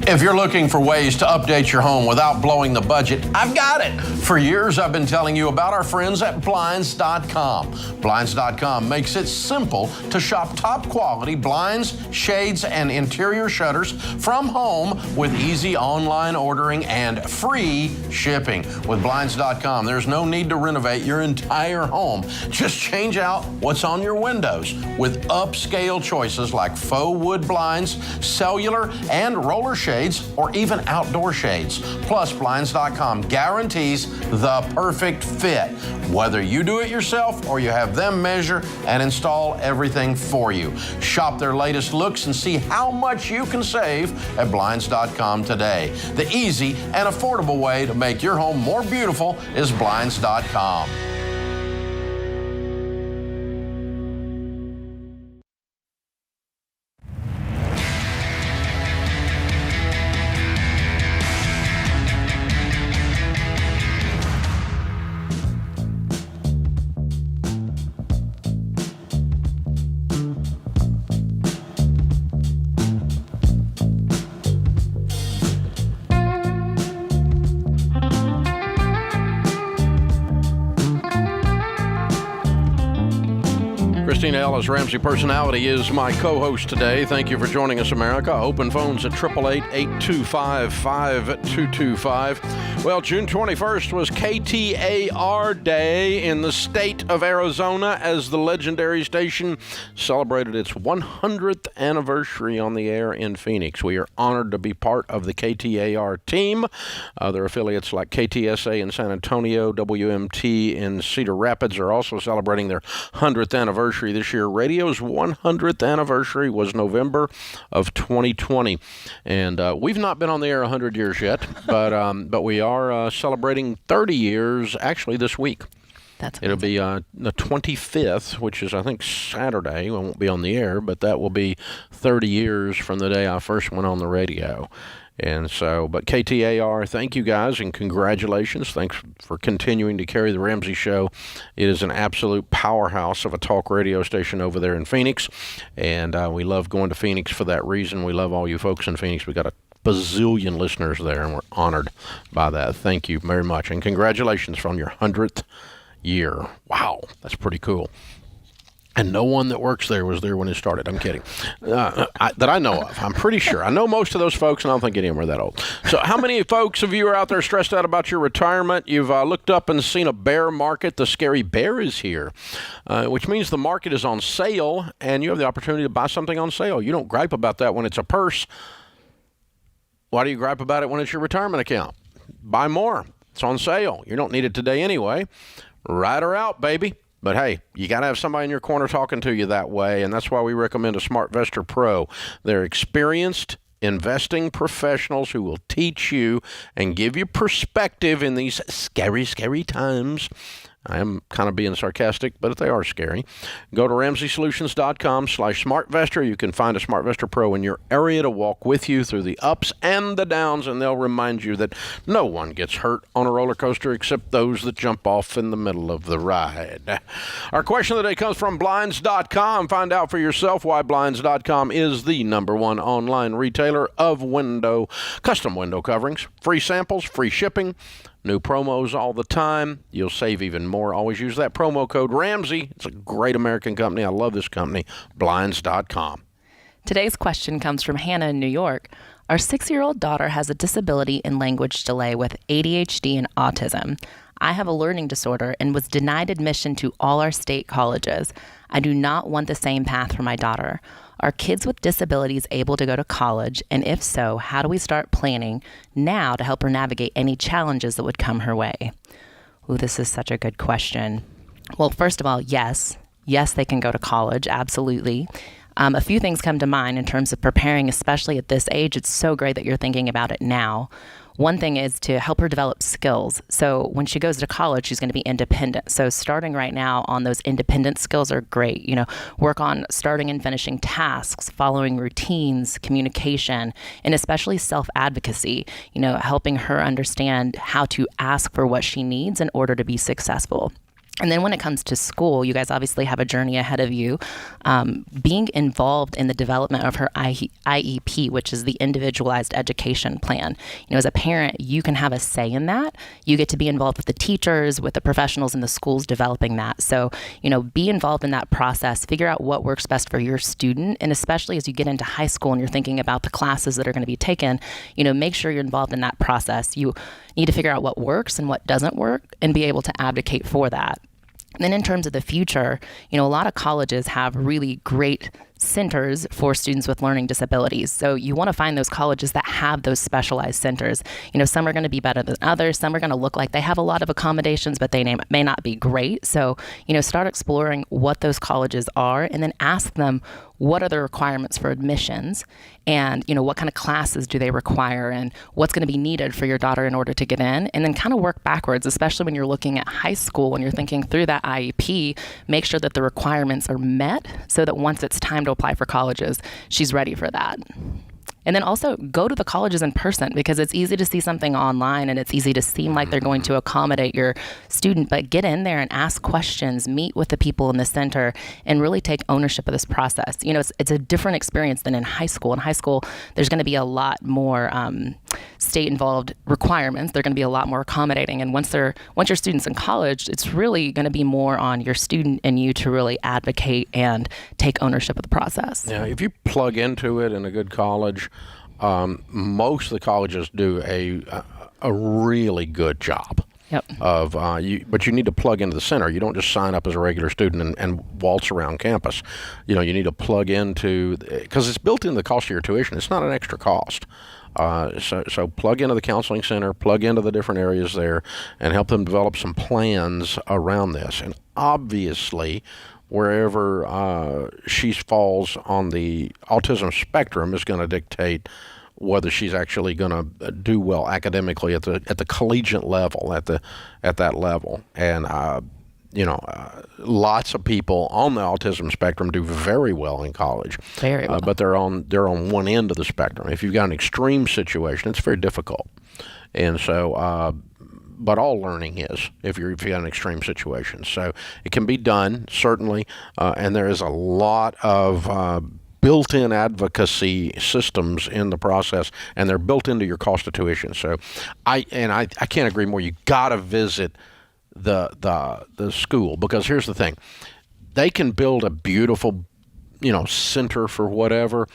If you're looking for ways to update your home without blowing the budget, I've got it. For years, I've been telling you about our friends at Blinds.com. Blinds.com makes it simple to shop top quality blinds, shades, and interior shutters from home with easy online ordering and free shipping. With Blinds.com, there's no need to renovate your entire home. Just change out what's on your windows with upscale choices like faux wood blinds, cellular, and roller shades, or even outdoor shades. Plus, Blinds.com guarantees the perfect fit, whether you do it yourself or you have them measure and install everything for you. Shop their latest looks and see how much you can save at Blinds.com today. The easy and affordable way to make your home more beautiful is Blinds.com. Christina Ellis, Ramsey Personality, is my co-host today. Thank you for joining us, America. Open phones at 888-825-5225. Well, June 21st was KTAR Day in the state of Arizona as the legendary station celebrated its 100th anniversary on the air in Phoenix. We are honored to be part of the KTAR team. Other affiliates like KTSA in San Antonio, WMT in Cedar Rapids are also celebrating their 100th anniversary this year. Radio's 100th anniversary was November of 2020, and we've not been on the air 100 years yet, but we are celebrating 30 years actually this week. It'll be the 25th, which is, I think, Saturday. We won't be on the air, but that will be 30 years from the day I first went on the radio. And so, but KTAR, thank you guys and congratulations. Thanks for continuing to carry the Ramsey Show. It is an absolute powerhouse of a talk radio station over there in Phoenix. And we love going to Phoenix for that reason. We love all you folks in Phoenix. We got a bazillion listeners there, and we're honored by that. Thank you very much. And congratulations on your 100th year. Wow, that's pretty cool. And no one that works there was there when it started. I'm kidding. That I know of. I'm pretty sure. I know most of those folks, and I don't think any of them are that old. So how many folks of you are out there stressed out about your retirement? You've looked up and seen a bear market. The scary bear is here, which means the market is on sale, and you have the opportunity to buy something on sale. You don't gripe about that when it's a purse. Why do you gripe about it when it's your retirement account? Buy more. It's on sale. You don't need it today anyway. Ride her out, baby. But hey, you got to have somebody in your corner talking to you that way, and that's why we recommend a SmartVestor Pro. They're experienced investing professionals who will teach you and give you perspective in these scary, scary times. I am kind of being sarcastic, but they are scary. Go to RamseySolutions.com/SmartVestor. You can find a SmartVestor Pro in your area to walk with you through the ups and the downs, and they'll remind you that no one gets hurt on a roller coaster except those that jump off in the middle of the ride. Our question of the day comes from Blinds.com. Find out for yourself why Blinds.com is the #1 online retailer of custom window coverings. Free samples, free shipping. New promos all the time. You'll save even more. Always use that promo code Ramsey. It's a great American company. I love this company. Blinds.com. Today's question comes from Hannah in New York. Our 6-year-old daughter has a disability and language delay with ADHD and autism. I have a learning disorder and was denied admission to all our state colleges. I do not want the same path for my daughter. Are kids with disabilities able to go to college? And if so, how do we start planning now to help her navigate any challenges that would come her way? Ooh, this is such a good question. Well, first of all, yes. Yes, they can go to college, absolutely. A few things come to mind in terms of preparing, especially at this age. It's so great that you're thinking about it now. One thing is to help her develop skills. So when she goes to college, she's going to be independent. So starting right now on those independent skills are great. You know, work on starting and finishing tasks, following routines, communication, and especially self-advocacy, you know, helping her understand how to ask for what she needs in order to be successful. And then when it comes to school, you guys obviously have a journey ahead of you. Being involved in the development of her IEP, which is the Individualized Education Plan. You know, as a parent, you can have a say in that. You get to be involved with the teachers, with the professionals in the schools developing that. So, you know, be involved in that process. Figure out what works best for your student. And especially as you get into high school and you're thinking about the classes that are going to be taken, you know, make sure you're involved in that process. You need to figure out what works and what doesn't work and be able to advocate for that. And then in terms of the future, you know, a lot of colleges have really great centers for students with learning disabilities. So you want to find those colleges that have those specialized centers. You know, some are going to be better than others. Some are going to look like they have a lot of accommodations, but they may not be great. So, you know, start exploring what those colleges are and then ask them, what are the requirements for admissions? And, you know, what kind of classes do they require and what's going to be needed for your daughter in order to get in? And then kind of work backwards, especially when you're looking at high school, when you're thinking through that IEP, make sure that the requirements are met so that once it's time to apply for colleges, she's ready for that. And then also go to the colleges in person, because it's easy to see something online and it's easy to seem like they're going to accommodate your student, but get in there and ask questions, meet with the people in the center, and really take ownership of this process. You know, it's a different experience than in high school. In high school, there's going to be a lot more state-involved requirements, they're going to be a lot more accommodating. And once your student's in college, it's really going to be more on your student and you to really advocate and take ownership of the process. Yeah, if you plug into it in a good college, most of the colleges do a really good job. Yep. But you need to plug into the center. You don't just sign up as a regular student and waltz around campus. You need to plug into, because it's built into the cost of your tuition. It's not an extra cost. So plug into the counseling center, plug into the different areas there, and help them develop some plans around this. And obviously, wherever she falls on the autism spectrum is going to dictate whether she's actually going to do well academically at the collegiate level, at that level. And lots of people on the autism spectrum do very well in college. Very well. But they're on one end of the spectrum. If you've got an extreme situation, it's very difficult. And so, but all learning is if you got an extreme situation. So it can be done, certainly, and there is a lot of built-in advocacy systems in the process, and they're built into your cost of tuition. So I can't agree more. You got to visit the school, because here's the thing. They can build a beautiful, center for whatever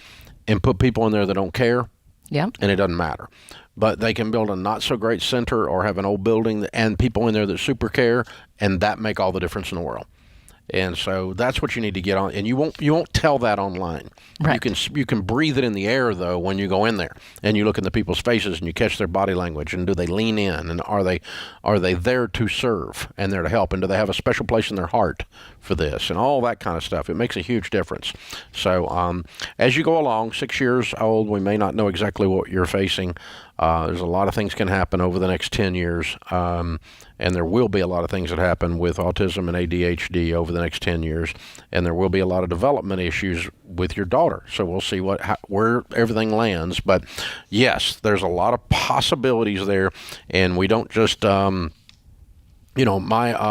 and put people in there that don't care. Yeah. And it doesn't matter. But they can build a not so great center or have an old building and people in there that super care, and that make all the difference in the world. And so that's what you need to get on, and you won't tell that online. Right. You can breathe it in the air though when you go in there and you look into people's faces and you catch their body language, and do they lean in, and are they there to serve and there to help, and do they have a special place in their heart for this, and all that kind of stuff. It makes a huge difference. So as you go along, 6 years old, we may not know exactly what you're facing. There's a lot of things can happen over the next 10 years. And there will be a lot of things that happen with autism and ADHD over the next 10 years. And there will be a lot of development issues with your daughter. So we'll see where everything lands. But yes, there's a lot of possibilities there. And we don't just, my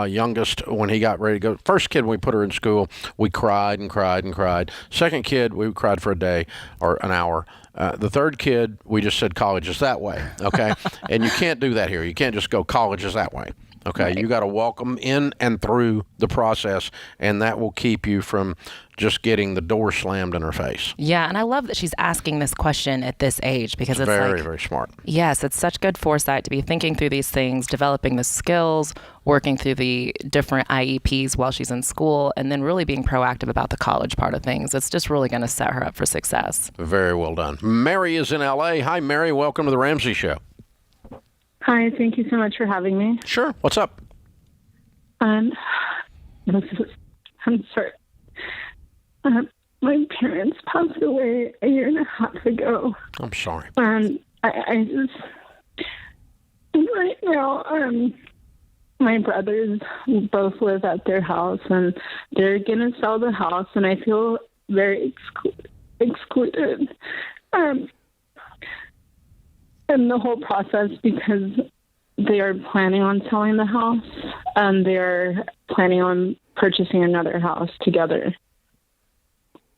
youngest, when he got ready to go, first kid, when we put her in school, we cried and cried and cried. Second kid, we cried for a day or an hour. The third kid, we just said college is that way, okay? And you can't do that here. You can't just go college is that way, okay? Right. You got to walk them in and through the process, and that will keep you from just getting the door slammed in her face. Yeah, and I love that she's asking this question at this age, because it's very, very smart. Yes, it's such good foresight to be thinking through these things, developing the skills, working through the different IEPs while she's in school, and then really being proactive about the college part of things. It's just really going to set her up for success. Very well done. Mary is in LA. Hi, Mary. Welcome to the Ramsey Show. Hi, thank you so much for having me. Sure. What's up? I'm sorry. My parents passed away a year and a half ago. I'm sorry. I just, right now, my brothers both live at their house, and they're going to sell the house, and I feel very excluded in the whole process, because they are planning on selling the house, and they're planning on purchasing another house together.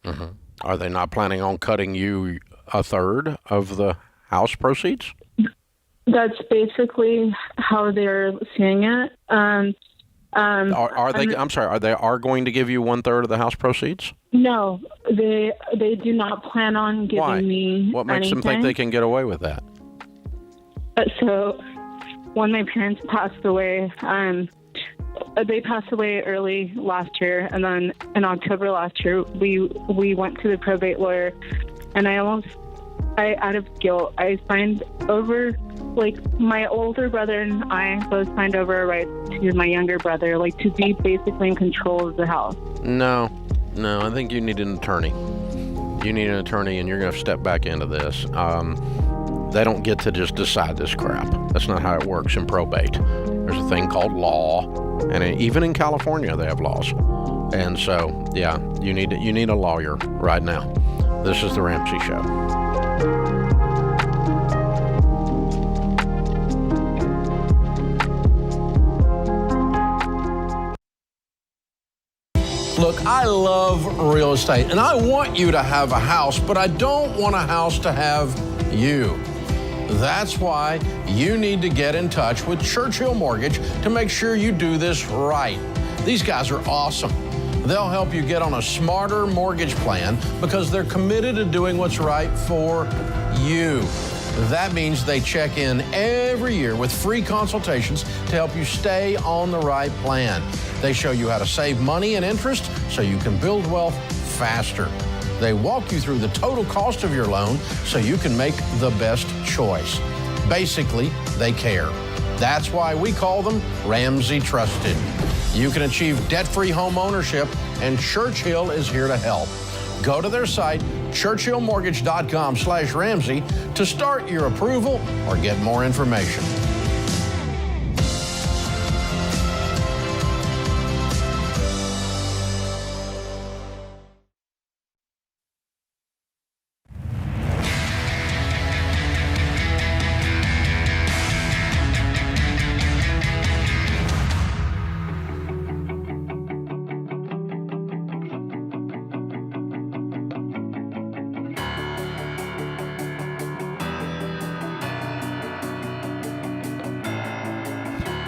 Mm-hmm. Are they not planning on cutting you a third of the house proceeds? That's basically how they're seeing it. Are they? I'm sorry. Are they going to give you 1/3 of the house proceeds? No, they do not plan on giving Why? me. What makes them think they can get away with that? So, when my parents passed away, they passed away early last year, and then in October last year, we went to the probate lawyer, and I out of guilt, I signed over, my older brother and I both signed over a right to my younger brother, to be basically in control of the house. No, I think you need an attorney. You need an attorney, and you're going to step back into this. They don't get to just decide this crap. That's not how it works in probate. There's a thing called law, and even in California they have laws. And so, yeah, you need a lawyer right now. This is the Ramsey Show. Look, I love real estate, and I want you to have a house, but I don't want a house to have you. That's why you need to get in touch with Churchill Mortgage to make sure you do this right. These guys are awesome. They'll help you get on a smarter mortgage plan because they're committed to doing what's right for you. That means they check in every year with free consultations to help you stay on the right plan. They show you how to save money and interest so you can build wealth faster. They walk you through the total cost of your loan so you can make the best choice. Basically, they care. That's why we call them Ramsey Trusted. You can achieve debt-free home ownership, and Churchill is here to help. Go to their site, churchillmortgage.com/Ramsey, to start your approval or get more information.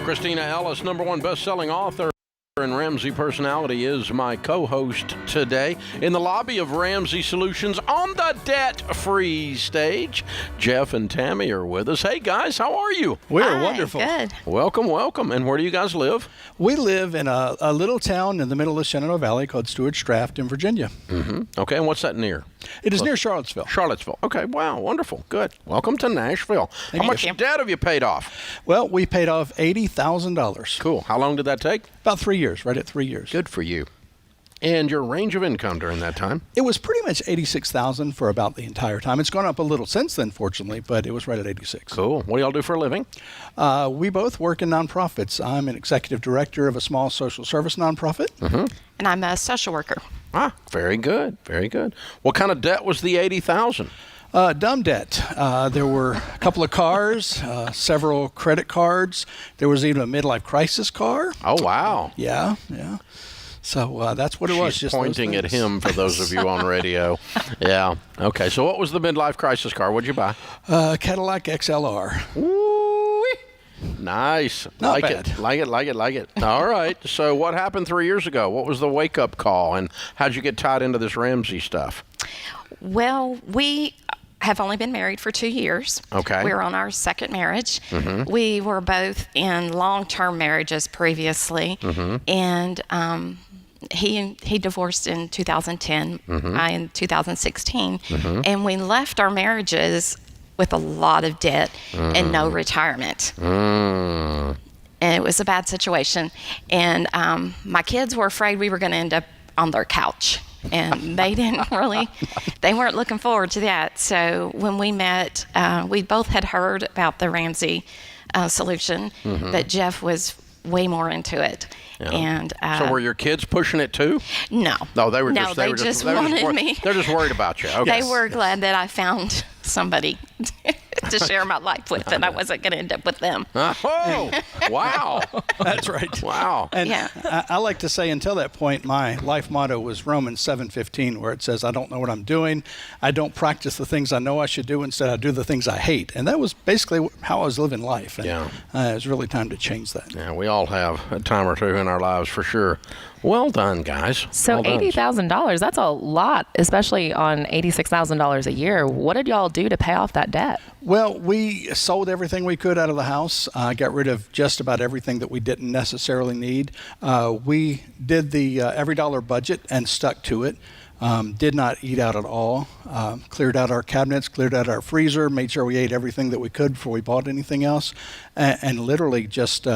Christina Ellis, #1 best-selling author and Ramsey personality, is my co-host today. In the lobby of Ramsey Solutions on the debt-free stage, Jeff and Tammy are with us. Hey, guys, how are you? We're wonderful. Good. Welcome, welcome. And where do you guys live? We live in a little town in the middle of Shenandoah Valley called Stewart's Draft in Virginia. Mm-hmm. Okay, and what's that near? It is near Charlottesville. Charlottesville. Okay, wow, wonderful, good. Welcome to Nashville. How much debt have you paid off? Well, we paid off $80,000. Cool. How long did that take? About 3 years, right at 3 years. Good for you. And your range of income during that time? It was pretty much $86,000 for about the entire time. It's gone up a little since then, fortunately, but it was right at 86. Cool. What do y'all do for a living? We both work in nonprofits. I'm an executive director of a small social service nonprofit. Mm-hmm. And I'm a social worker. Ah, very good, very good. What kind of debt was the $80,000? Dumb debt. There were a couple of cars, several credit cards. There was even a midlife crisis car. Oh, wow. Yeah. So that's what it was. She's just pointing at him for those of you on radio. Yeah. Okay. So what was the midlife crisis car? What'd you buy? Cadillac XLR. Ooh-wee. Nice. Not like bad. it. Like it. All right. So what happened 3 years ago? What was the wake-up call, and how'd you get tied into this Ramsey stuff? Well, we have only been married for 2 years. Okay. We're on our second marriage. Mm-hmm. We were both in long-term marriages previously, Mm-hmm. and he divorced in 2010, Mm-hmm. I in 2016, Mm-hmm. and we left our marriages with a lot of debt and no retirement. Mm. And it was a bad situation. And my kids were afraid we were going to end up on their couch. And they they weren't looking forward to that. So when we met, we both had heard about the Ramsey solution, Mm-hmm. but Jeff was way more into it. Yeah. And so were your kids pushing it too? No. No, they were No, just. they just wanted me. They're just worried about you. Okay. They were glad that I found somebody to share my life with, and I wasn't going to end up with them. Oh, wow. That's right. Wow. And Yeah. I like to say, until that point, my life motto was Romans 7:15, where it says, I don't know what I'm doing. I don't practice the things I know I should do. Instead, I do the things I hate. And that was basically how I was living life. And Yeah. it was really time to change that. Yeah, we all have a time or two in our lives for sure. Well done, guys. So Well done. $80,000, that's a lot, especially on $86,000 a year. What did y'all do to pay off that debt? Well, we sold everything we could out of the house, got rid of just about everything that we didn't necessarily need. We did the every dollar budget and stuck to it. Did not eat out at all. Cleared out our cabinets, cleared out our freezer, made sure we ate everything that we could before we bought anything else, and literally just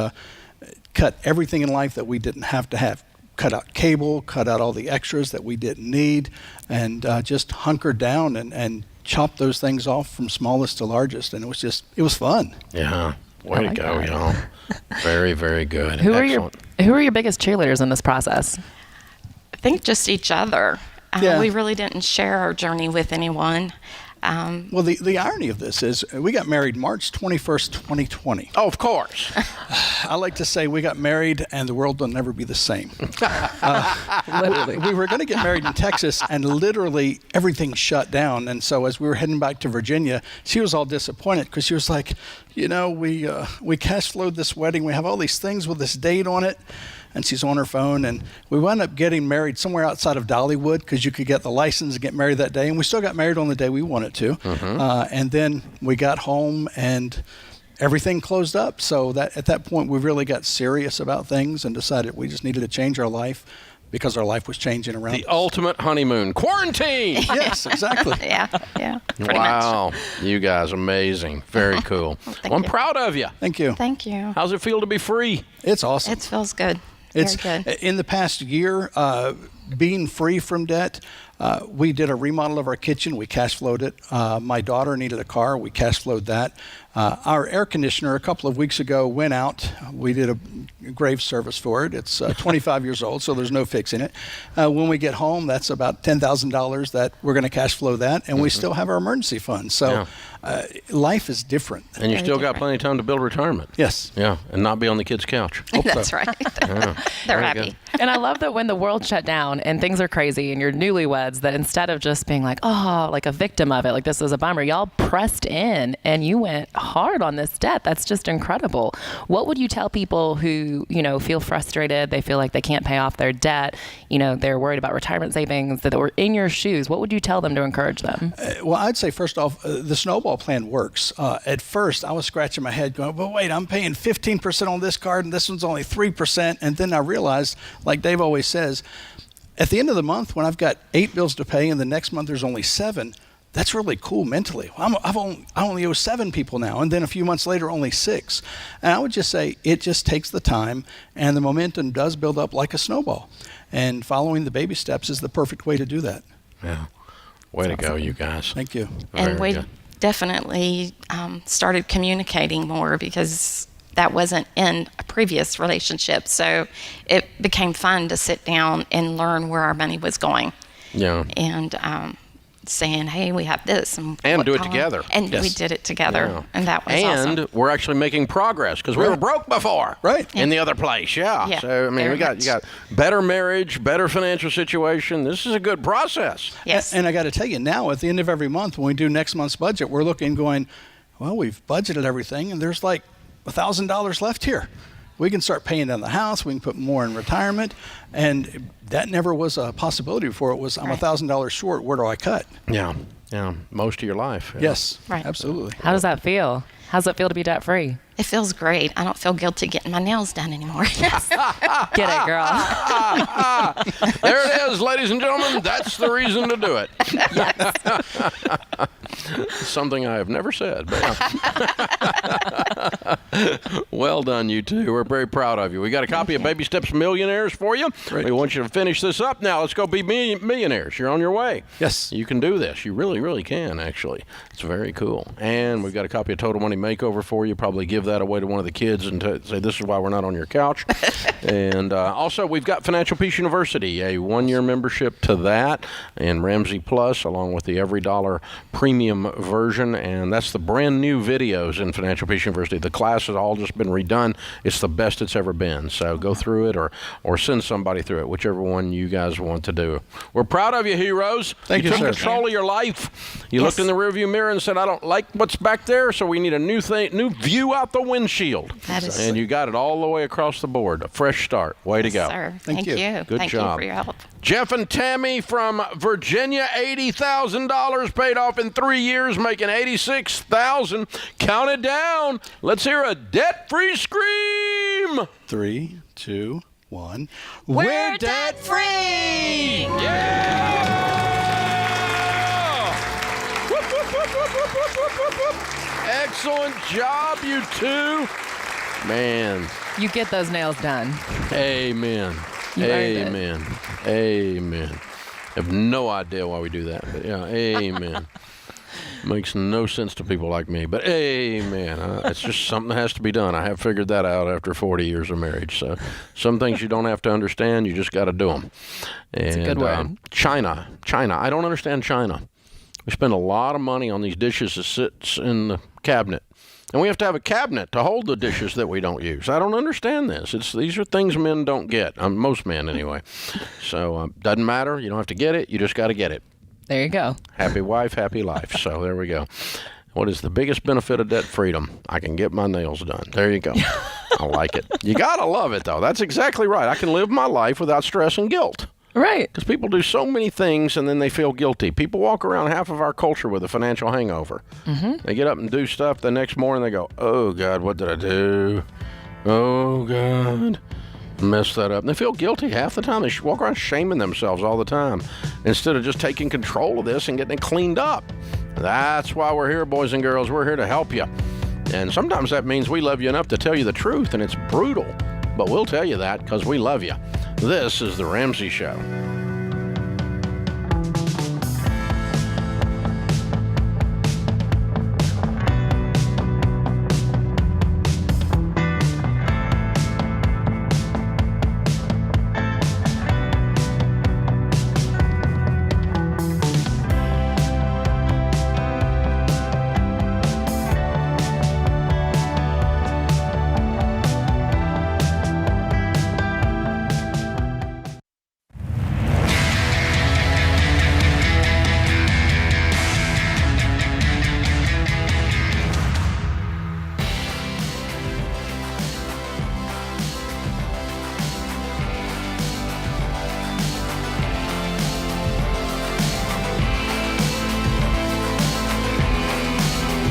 cut everything in life that we didn't have to have. Cut out cable, cut out all the extras that we didn't need, and just hunkered down and chopped those things off from smallest to largest. And it was fun. Yeah. Way to go, y'all. Very, very good. Who Excellent. are your biggest cheerleaders in this process? I think just each other. Yeah. We really didn't share our journey with anyone. Well, the irony of this is we got married March 21st, 2020. Oh, of course. I like to say we got married and the world will never be the same. We were going to get married in Texas and literally everything shut down. And so as we were heading back to Virginia, she was all disappointed because she was like, we cash flowed this wedding. We have all these things with this date on it. And she's on her phone, and we wound up getting married somewhere outside of Dollywood because you could get the license and get married that day. And we still got married on the day we wanted to. And then we got home, and everything closed up. So that at that point, we really got serious about things and decided we just needed to change our life because our life was changing around The us. ultimate honeymoon. Quarantine! Yes, exactly. Yeah. Wow. You guys, amazing. Very cool. I'm proud of you. Thank you. Thank you. How's it feel to be free? It's awesome. It feels good. It's Very good. in the past year, being free from debt. We did a remodel of our kitchen. We cash flowed it. My daughter needed a car. We cash flowed that. Our air conditioner a couple of weeks ago went out. We did a grave service for it. It's 25 years old, so there's no fixing it. When we get home, that's about $10,000 that we're going to cash flow that, and we still have our emergency fund. So life is different. And you still got plenty of time to build retirement. Yes. Yeah, and not be on the kids' couch. That's right. They're happy. And I love that when the world shut down and things are crazy and you're newlyweds, that instead of just being like, oh, like a victim of it, like this is a bummer, y'all pressed in and you went hard on this debt. That's just incredible. What would you tell people who, feel frustrated, they feel like they can't pay off their debt, they're worried about retirement savings, that were in your shoes? What would you tell them to encourage them? Well, I'd say first off, the snowball plan works. At first, I was scratching my head going, but wait, I'm paying 15% on this card and this one's only 3%. And then I realized, like Dave always says, at the end of the month, when I've got 8 bills to pay and the next month there's only 7, that's really cool mentally. I only owe 7 people now, and then a few months later, only 6. And I would just say it just takes the time, and the momentum does build up like a snowball. And following the baby steps is the perfect way to do that. Yeah. Way to go, you guys. Thank you. And we definitely started communicating more because that wasn't in a previous relationship. So it became fun to sit down and learn where our money was going. Yeah. And saying, hey, we have this. And do it together. And we did it together. Yeah. And that was awesome. And we're actually making progress because we were broke before. Right. In the other place, yeah. So, I mean, you got better marriage, better financial situation. This is a good process. Yes. And I got to tell you, now at the end of every month, when we do next month's budget, we're looking going, well, we've budgeted everything, and there's like $1,000 left here. We can start paying down the house. We can put more in retirement. And that never was a possibility before. It was, I'm $1,000 short. Where do I cut? Yeah. Most of your life. Yeah. Yes. Right. Absolutely. How does that feel? How does it feel to be debt free? It feels great. I don't feel guilty getting my nails done anymore. Get it, girl. There it is, ladies and gentlemen. That's the reason to do it. Something I have never said. But well done, you two. We're very proud of you. We got a copy of Baby Steps Millionaires for you. Great. We want you to finish this up now. Let's go be millionaires. You're on your way. Yes. You can do this. You really, really can, actually. It's very cool. And we've got a copy of Total Money Makeover for you. Probably give that away to one of the kids and say, this is why we're not on your couch. And also, we've got Financial Peace University, a 1-year membership to that, and Ramsey Plus, along with the Every Dollar Premium version. And that's the brand new videos in Financial Peace University. The class has all just been redone. It's the best it's ever been. So go through it or send somebody through it, whichever one you guys want to do. We're proud of you, heroes. Thank you, took sir. control of your life. You looked in the rearview mirror and said, I don't like what's back there, so we need a new view out the windshield. And you got it all the way across the board. A fresh start. Way to go. Sir. Thank you. Good Thank job. you for your help. Jeff and Tammy from Virginia, $80,000 paid off in 3 years, making $86,000. Count it down. Let's hear a debt-free scream. 3, 2, 1. We're debt-free! Yeah! Excellent job, you two. Man. You get those nails done. Amen. Amen. Amen. I have no idea why we do that, but yeah, amen. Makes no sense to people like me, but amen. It's just something that has to be done. I have figured that out after 40 years of marriage. So some things you don't have to understand, you just got to do them. That's a good word. China. I don't understand China. We spend a lot of money on these dishes that sits in the cabinet. And we have to have a cabinet to hold the dishes that we don't use. I don't understand this. These are things men don't get. Most men, anyway. So, doesn't matter. You don't have to get it. You just got to get it. There you go. Happy wife, happy life. So, there we go. What is the biggest benefit of debt freedom? I can get my nails done. There you go. I like it. You got to love it, though. That's exactly right. I can live my life without stress and guilt. Right. Because people do so many things and then they feel guilty. People walk around half of our culture with a financial hangover. Mm-hmm. They get up and do stuff the next morning. They go, oh, God, what did I do? Oh, God. Messed that up. And they feel guilty half the time. They walk around shaming themselves all the time instead of just taking control of this and getting it cleaned up. That's why we're here, boys and girls. We're here to help you. And sometimes that means we love you enough to tell you the truth, and it's brutal. But we'll tell you that because we love you. This is The Ramsey Show.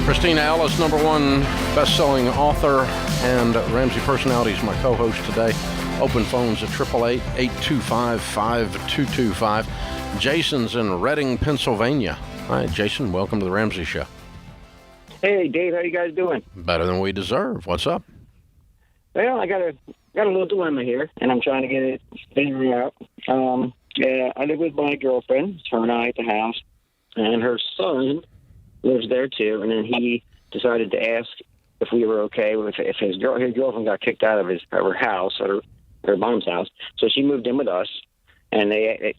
Christina Ellis, #1 best-selling author and Ramsey personality, is my co-host today. Open phones at 888-825-5225. Jason's in Reading, Pennsylvania. Hi, Jason. Welcome to The Ramsey Show. Hey, Dave. How you guys doing? Better than we deserve. What's up? Well, I got a little dilemma here, and I'm trying to get it figured out. I live with my girlfriend. It's her and I at the house, and her son lives there too. And then he decided to ask if we were okay with if his girlfriend got kicked out of her house, or her mom's house. So she moved in with us, and I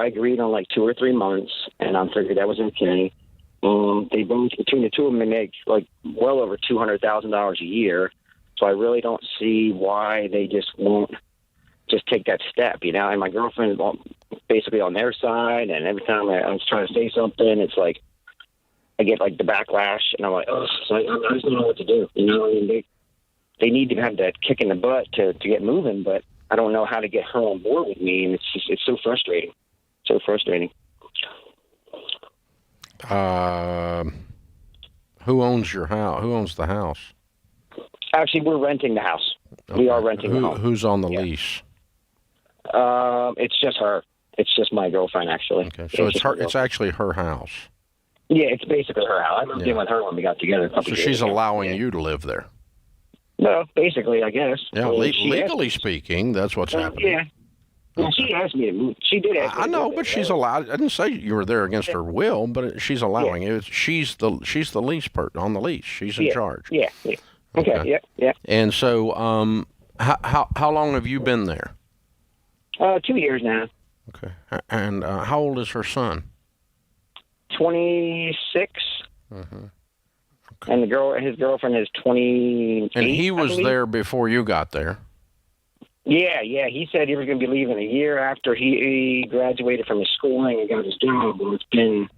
agreed on like 2 or 3 months, and I figured that was okay. They both, between the two of them, they make like well over $200,000 a year. So I really don't see why they just won't just take that step, And my girlfriend is basically on their side, and every time I was trying to say something, it's like I get like the backlash, and I'm like, oh, so I just don't know what to do. They need to have that kick in the butt to get moving, but I don't know how to get her on board with me, and it's so frustrating. So frustrating. Who owns your house? Who owns the house? Actually, we're renting the house. Okay. We are renting the house. Who's on the lease? It's just her. It's just my girlfriend, actually. Okay, so it's her. It's actually her house. Yeah, it's basically her house. I moved in with her when we got together. So she's allowing you to live there. No, basically, I guess. Yeah, legally speaking, that's what's happening. Yeah. Well, she asked me to move. She did ask me. I know, but she's allowed. I didn't say you were there against her will, but she's allowing it. She's the lease on the lease. She's in charge. Yeah. Okay. Yeah. And so, how long have you been there? 2 years now. Okay. And how old is her son? 26. Mm-hmm. Okay. And his girlfriend is 28. And he was there before you got there. Yeah. He said he was going to be leaving a year after he graduated from his schooling and got his job. Well, it's been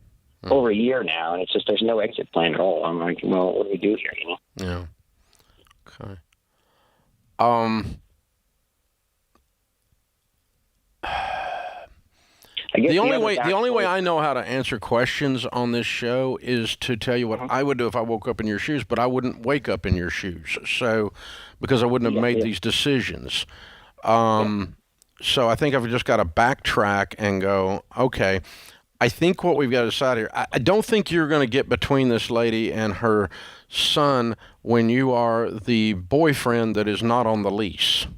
over a year now, and it's just there's no exit plan at all. I'm like, well, what do we do here? Yeah. Okay. The only way I know how to answer questions on this show is to tell you what I would do if I woke up in your shoes, but I wouldn't wake up in your shoes. So, because I wouldn't have made these decisions. So I think I've just got to backtrack and go, okay, I think what we've got to decide here, I don't think you're going to get between this lady and her son when you are the boyfriend that is not on the lease.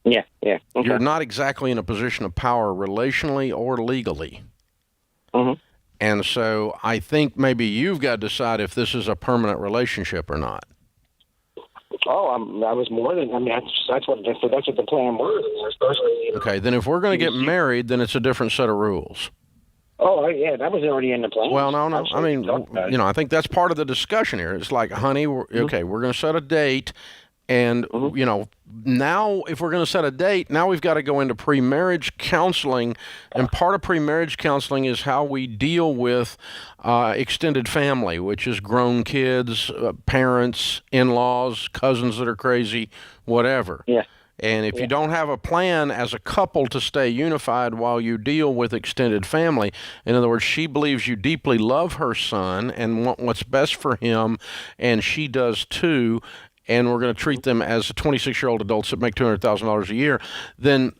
Yeah. Okay. You're not exactly in a position of power relationally or legally. Mm-hmm. And so I think maybe you've got to decide if this is a permanent relationship or not. Oh, I was more than. I mean, that's what the plan was. Okay, then if we're going to get married, then it's a different set of rules. Oh, yeah, that was already in the plan. Well, no. I mean, I think that's part of the discussion here. It's like, honey, we're going to set a date. And, now if we're going to set a date, now we've got to go into pre-marriage counseling. And part of pre-marriage counseling is how we deal with extended family, which is grown kids, parents, in-laws, cousins that are crazy, whatever. Yeah. And if you don't have a plan as a couple to stay unified while you deal with extended family, in other words, she believes you deeply love her son and want what's best for him, and she does too, and we're going to treat them as 26-year-old adults that make $200,000 a year, then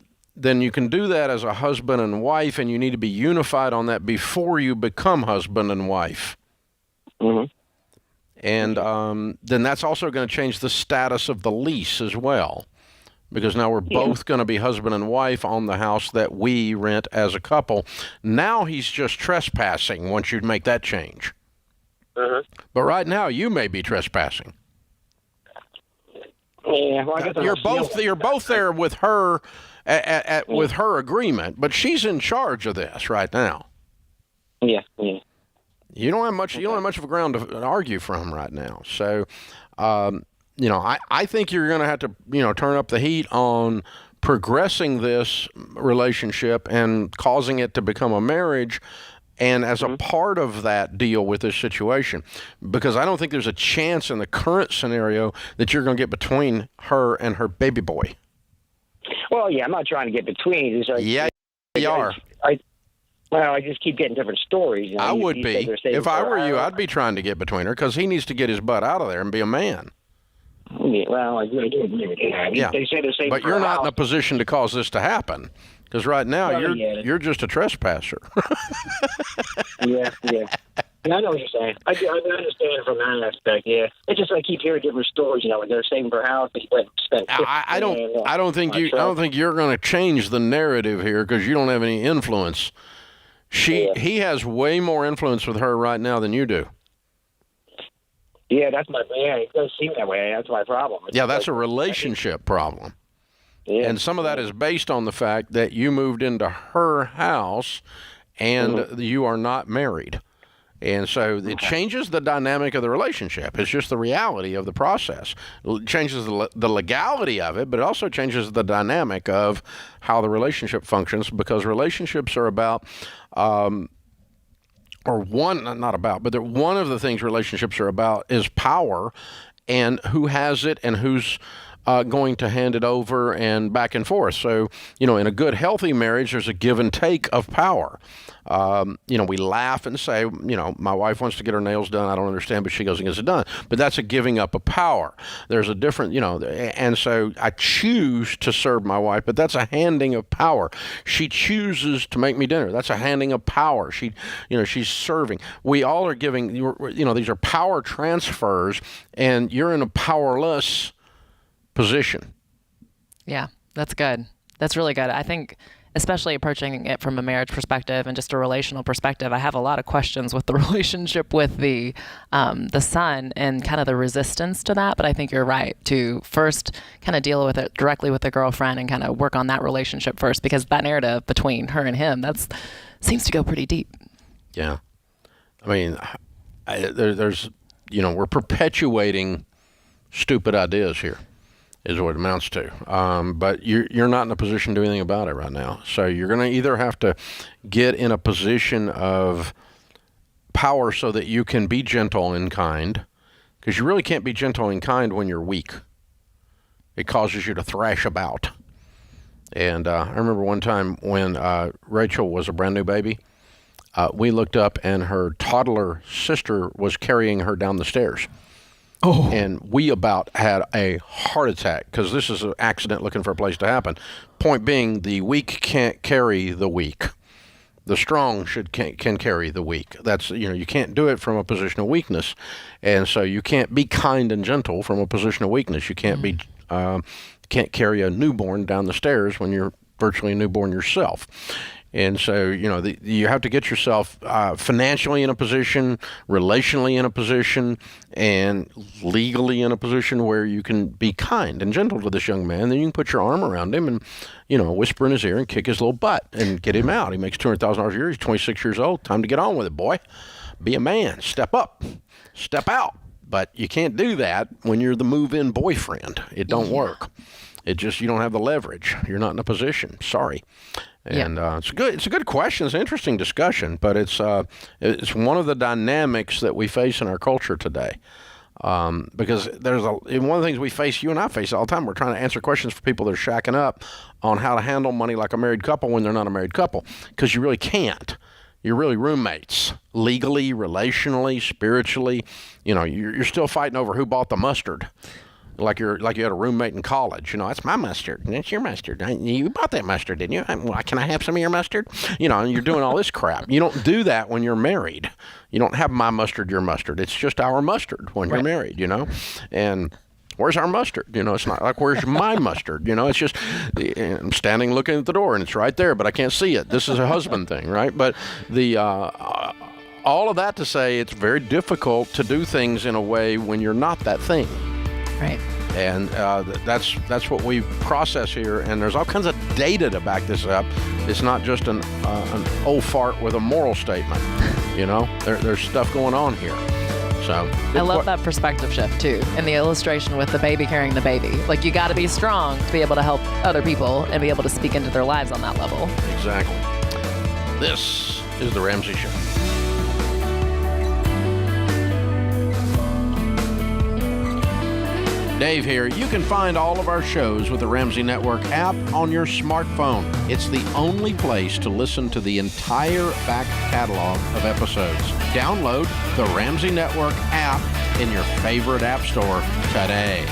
you can do that as a husband and wife, and you need to be unified on that before you become husband and wife. Mm-hmm. And then that's also going to change the status of the lease as well. Because now we're both going to be husband and wife on the house that we rent as a couple. Now he's just trespassing once you make that change. Uh-huh. But right now you may be trespassing. Yeah, well, I guess you're both there with her with her agreement, but she's in charge of this right now. Yeah. You don't have much of a ground to argue from right now. So. I think you're going to have to, turn up the heat on progressing this relationship and causing it to become a marriage, and as a part of that, deal with this situation. Because I don't think there's a chance in the current scenario that you're going to get between her and her baby boy. Well, yeah, I'm not trying to get between. It's like, yeah, you are. I just keep getting different stories. I would be. If I were you, I'd be trying to get between her because he needs to get his butt out of there and be a man. Yeah, well, I do agree with that. Yeah. They say they're saving but you're not in a position to cause this to happen, because right now you're just a trespasser. Yeah. I know what you're saying. I understand from that aspect. Yeah, it's just I keep hearing different stories. Like they're saving for a house, but you spent. I don't think you're going to change the narrative here because you don't have any influence. He has way more influence with her right now than you do. Yeah, it does seem that way. That's my problem. That's a relationship problem. Yeah. And some of that is based on the fact that you moved into her house and you are not married. And so it changes the dynamic of the relationship. It's just the reality of the process. It changes the legality of it, but it also changes the dynamic of how the relationship functions, because relationships are about one of the things relationships are about is power, and who has it and who's going to hand it over and back and forth. So, in a good, healthy marriage, there's a give and take of power. We laugh and say, my wife wants to get her nails done. I don't understand, but she goes and gets it done. But that's a giving up of power. There's a different, and so I choose to serve my wife, but that's a handing of power. She chooses to make me dinner. That's a handing of power. She's serving. We all are giving, these are power transfers, and you're in a powerless position. Yeah, that's good. That's really good. I think, especially approaching it from a marriage perspective and just a relational perspective, I have a lot of questions with the relationship with the son and kind of the resistance to that. But I think you're right to first kind of deal with it directly with the girlfriend and kind of work on that relationship first, because that narrative between her and him, seems to go pretty deep. Yeah. I mean, there's we're perpetuating stupid ideas here, is what it amounts to. But you're not in a position to do anything about it right now. So you're going to either have to get in a position of power so that you can be gentle and kind, because you really can't be gentle and kind when you're weak. It causes you to thrash about. And I remember one time when Rachel was a brand new baby, we looked up and her toddler sister was carrying her down the stairs. Oh. And we about had a heart attack, because this is an accident looking for a place to happen. Point being, the weak can't carry the weak. The strong can carry the weak. That's, you can't do it from a position of weakness. And so you can't be kind and gentle from a position of weakness. You can't can't carry a newborn down the stairs when you're virtually a newborn yourself. And so, you have to get yourself financially in a position, relationally in a position, and legally in a position where you can be kind and gentle to this young man. Then you can put your arm around him and, whisper in his ear and kick his little butt and get him out. He makes $200,000 a year. He's 26 years old. Time to get on with it, boy. Be a man. Step up. Step out. But you can't do that when you're the move-in boyfriend. It don't work. It just, you don't have the leverage. You're not in a position. Sorry. And it's a good question. It's an interesting discussion, but it's one of the dynamics that we face in our culture today. Because one of the things we face, you and I face all the time, we're trying to answer questions for people that are shacking up on how to handle money like a married couple when they're not a married couple, because you really can't. You're really roommates, legally, relationally, spiritually. You're still fighting over who bought the mustard. Like you had a roommate in college. That's my mustard. That's your mustard. You bought that mustard, didn't you? Can I have some of your mustard? And you're doing all this crap. You don't do that when you're married. You don't have my mustard, your mustard. It's just our mustard when you're married, And where's our mustard? It's not like, where's my mustard? It's just, I'm standing looking at the door and it's right there, but I can't see it. This is a husband thing, right? But all of that to say, it's very difficult to do things in a way when you're not that thing. Right. And that's what we process here, and there's all kinds of data to back this up. It's not just an old fart with a moral statement. There's stuff going on here. So I love that perspective shift too, and the illustration with the baby carrying the baby. Like, you got to be strong to be able to help other people and be able to speak into their lives on that level. Exactly. This is the Ramsey Show. Dave here. You can find all of our shows with the Ramsey Network app on your smartphone. It's the only place to listen to the entire back catalog of episodes. Download the Ramsey Network app in your favorite app store today.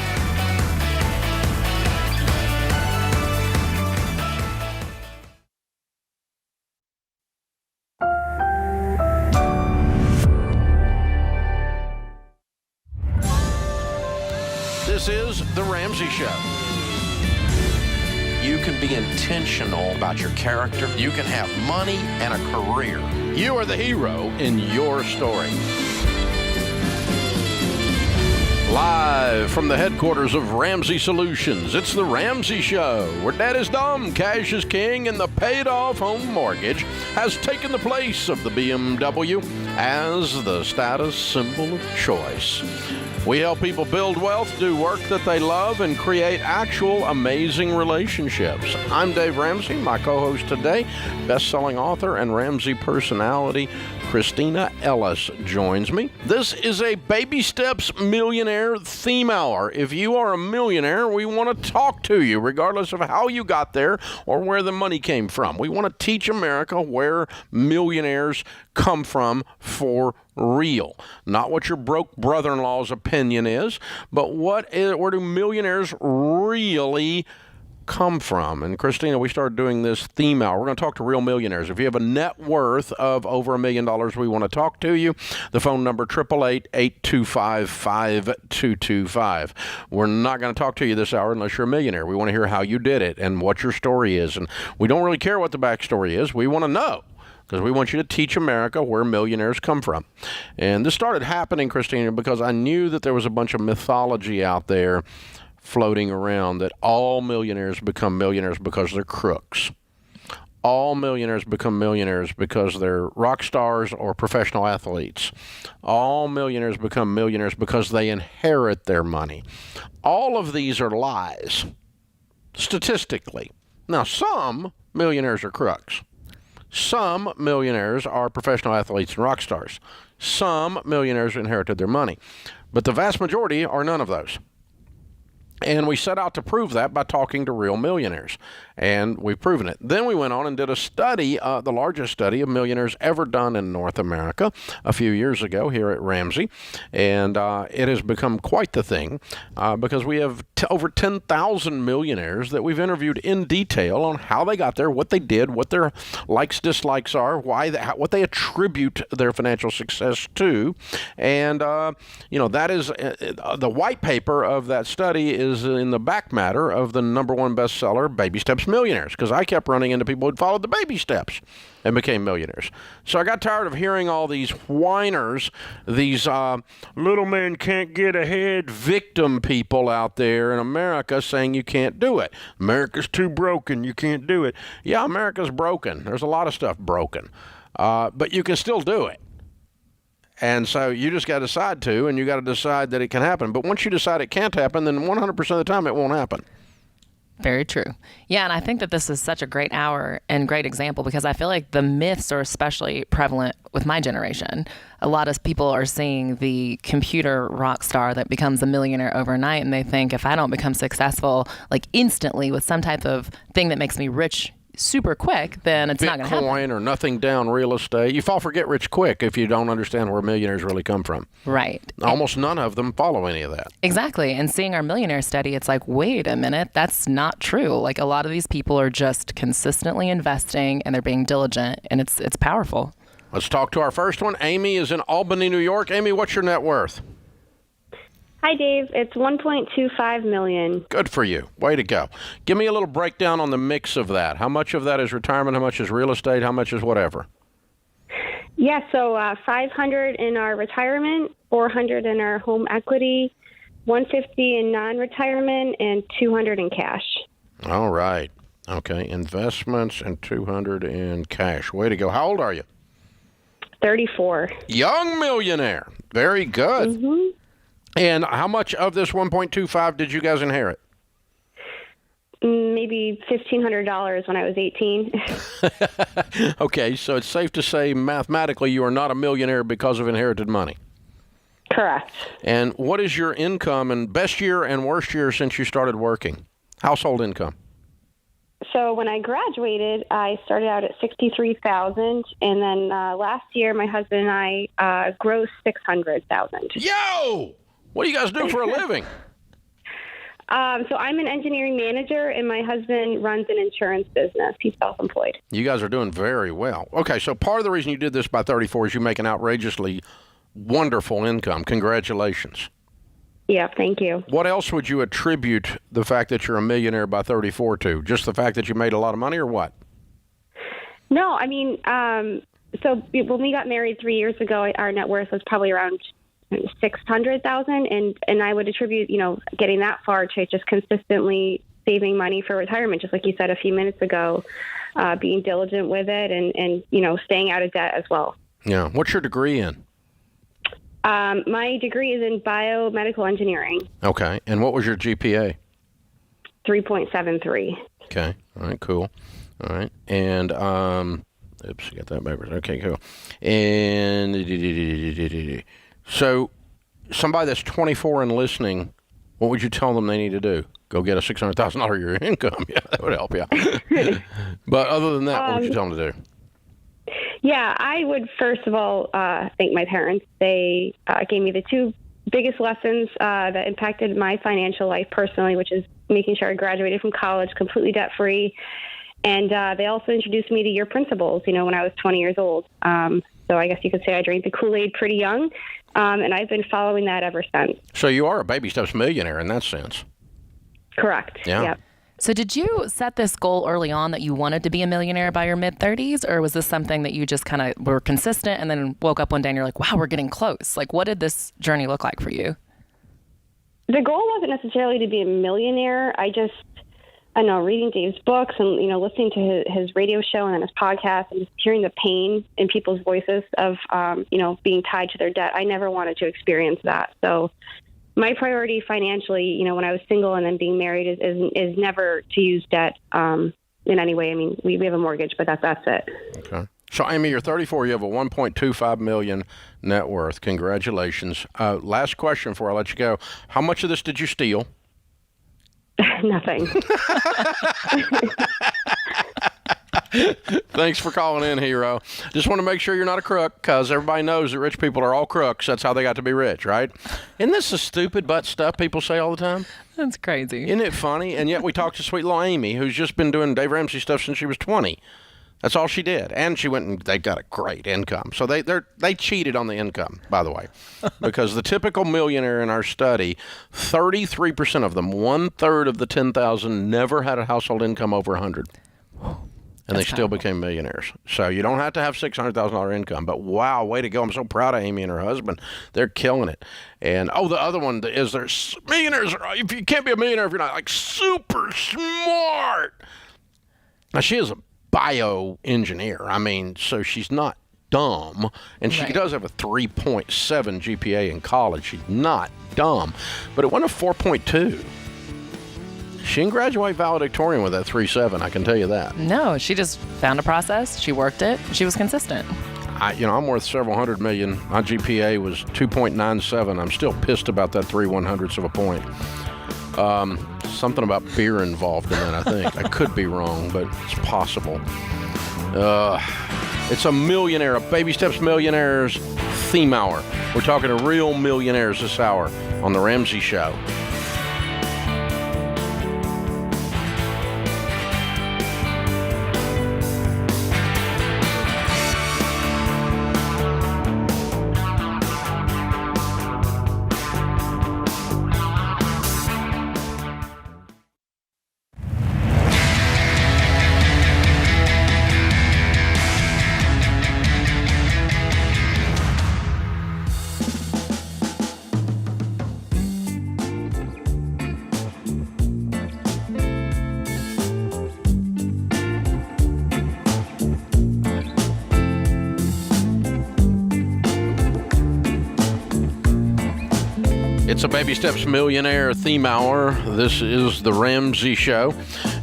This is The Ramsey Show. You can be intentional about your character. You can have money and a career. You are the hero in your story. Live from the headquarters of Ramsey Solutions, it's The Ramsey Show, where debt is dumb, cash is king, and the paid-off home mortgage has taken the place of the BMW as the status symbol of choice. We help people build wealth, do work that they love, and create actual amazing relationships. I'm Dave Ramsey. My co-host today, best-selling author and Ramsey personality, Christina Ellis, joins me. This is a Baby Steps Millionaire Theme Hour. If you are a millionaire, we want to talk to you, regardless of how you got there or where the money came from. We want to teach America where millionaires come from for real. Not what your broke brother-in-law's opinion is, but where do millionaires really come from? And Christina, we started doing this theme hour. We're going to talk to real millionaires. If you have a net worth of over $1 million, we want to talk to you. The phone number, 888-825-5225. We're not going to talk to you this hour unless you're a millionaire. We want to hear how you did it and what your story is. And we don't really care what the backstory is. We want to know, because we want you to teach America where millionaires come from. And this started happening, Christina, because I knew that there was a bunch of mythology out there floating around that all millionaires become millionaires because they're crooks. All millionaires become millionaires because they're rock stars or professional athletes. All millionaires become millionaires because they inherit their money. All of these are lies, statistically. Now, some millionaires are crooks. Some millionaires are professional athletes and rock stars. Some millionaires inherited their money. But the vast majority are none of those. And we set out to prove that by talking to real millionaires. And we've proven it. Then we went on and did a study, the largest study of millionaires ever done in North America a few years ago here at Ramsey. And it has become quite the thing because we have over 10,000 millionaires that we've interviewed in detail on how they got there, what they did, what their likes, dislikes are, what they attribute their financial success to. And, that is the white paper of that study is in the back matter of the #1 bestseller, Baby Steps Millionaires, because I kept running into people who'd followed the baby steps and became millionaires. So I got tired of hearing all these whiners, these little men can't get ahead victim people out there in America saying you can't do it. America's too broken, you can't do it. Yeah, America's broken. There's a lot of stuff broken. But you can still do it. And so you just got to decide to, and you got to decide that it can happen. But once you decide it can't happen, then 100% of the time it won't happen. Very true. Yeah, and I think that this is such a great hour and great example because I feel like the myths are especially prevalent with my generation. A lot of people are seeing the computer rock star that becomes a millionaire overnight, and they think if I don't become successful like instantly with some type of thing that makes me rich super quick, then it's not going to happen. Bitcoin or nothing down real estate. You fall for get rich quick if you don't understand where millionaires really come from. Right. Almost none of them follow any of that. Exactly. And seeing our millionaire study, it's like, wait a minute, that's not true. Like a lot of these people are just consistently investing and they're being diligent, and it's powerful. Let's talk to our first one. Amy is in Albany, New York. Amy, what's your net worth? Hi, Dave. It's $1.25 million. Good for you. Way to go. Give me a little breakdown on the mix of that. How much of that is retirement? How much is real estate? How much is whatever? Yeah, so $500 in our retirement, $400 in our home equity, $150 in non-retirement, and $200 in cash. All right. Okay, investments and $200 in cash. Way to go. How old are you? 34. Young millionaire. Very good. Mm-hmm. And how much of this 1.25 did you guys inherit? Maybe $1,500 when I was 18. Okay, so it's safe to say mathematically you are not a millionaire because of inherited money. Correct. And what is your income and best year and worst year since you started working? Household income. So when I graduated, I started out at $63,000, and then last year my husband and I grossed $600,000. Yo! What do you guys do for a living? So I'm an engineering manager, and my husband runs an insurance business. He's self-employed. You guys are doing very well. Okay, so part of the reason you did this by 34 is you make an outrageously wonderful income. Congratulations. Yeah, thank you. What else would you attribute the fact that you're a millionaire by 34 to? Just the fact that you made a lot of money or what? No, I mean, so when we got married 3 years ago, our net worth was probably around $600,000, and I would attribute, getting that far to just consistently saving money for retirement, just like you said a few minutes ago, being diligent with it, and staying out of debt as well. Yeah. What's your degree in? My degree is in biomedical engineering. Okay. And what was your GPA? 3.73. Okay. All right. Cool. All right. And oops, I got that backwards. Okay. Cool. And so, somebody that's 24 and listening, what would you tell them they need to do? Go get a $600,000 a year income. Yeah, that would help you. But other than that, what would you tell them to do? Yeah, I would first of all thank my parents. They gave me the two biggest lessons that impacted my financial life personally, which is making sure I graduated from college completely debt-free. And they also introduced me to your principles, when I was 20 years old. So I guess you could say I drank the Kool-Aid pretty young. And I've been following that ever since. So you are a baby steps millionaire in that sense. Correct. Yeah. Yep. So did you set this goal early on that you wanted to be a millionaire by your mid-30s, or was this something that you just kind of were consistent and then woke up one day and you're like, wow, we're getting close? Like, what did this journey look like for you? The goal wasn't necessarily to be a millionaire. I don't know, reading Dave's books and, listening to his radio show and then his podcast and just hearing the pain in people's voices of, being tied to their debt. I never wanted to experience that. So my priority financially, when I was single and then being married is never to use debt in any way. I mean, we have a mortgage, but that's it. Okay. So, Amy, you're 34. You have a $1.25 million net worth. Congratulations. Last question before I let you go. How much of this did you steal? Nothing. Thanks for calling in, hero. Just want to make sure you're not a crook, because everybody knows that rich people are all crooks. That's how they got to be rich, right? Isn't this the stupid butt stuff people say all the time? That's crazy. Isn't it funny? And yet we talked to sweet little Amy, who's just been doing Dave Ramsey stuff since she was 20. That's all she did. And she went and they got a great income. So they cheated on the income, by the way, because the typical millionaire in our study, 33% of them, 1/3 of the 10,000, never had a household income over 100. And they still became millionaires. So you don't have to have $600,000 income. But wow, way to go. I'm so proud of Amy and her husband. They're killing it. And, the other one is there's millionaires. If you can't be a millionaire if you're not, like, super smart. Now, she is a bioengineer. I mean, so she's not dumb. And she does have a 3.7 GPA in college. She's not dumb. But it went a 4.2. She didn't graduate valedictorian with that 3.7, I can tell you that. No, she just found a process. She worked it. She was consistent. I'm worth several hundred million. My GPA was 2.97. I'm still pissed about that 3/100ths of a point. Something about beer involved in that, I think. I could be wrong, but it's possible. It's a millionaire, a Baby Steps Millionaires theme hour. We're talking to real millionaires this hour on The Ramsey Show. It's a Baby Steps Millionaire theme hour. This is the Ramsey Show.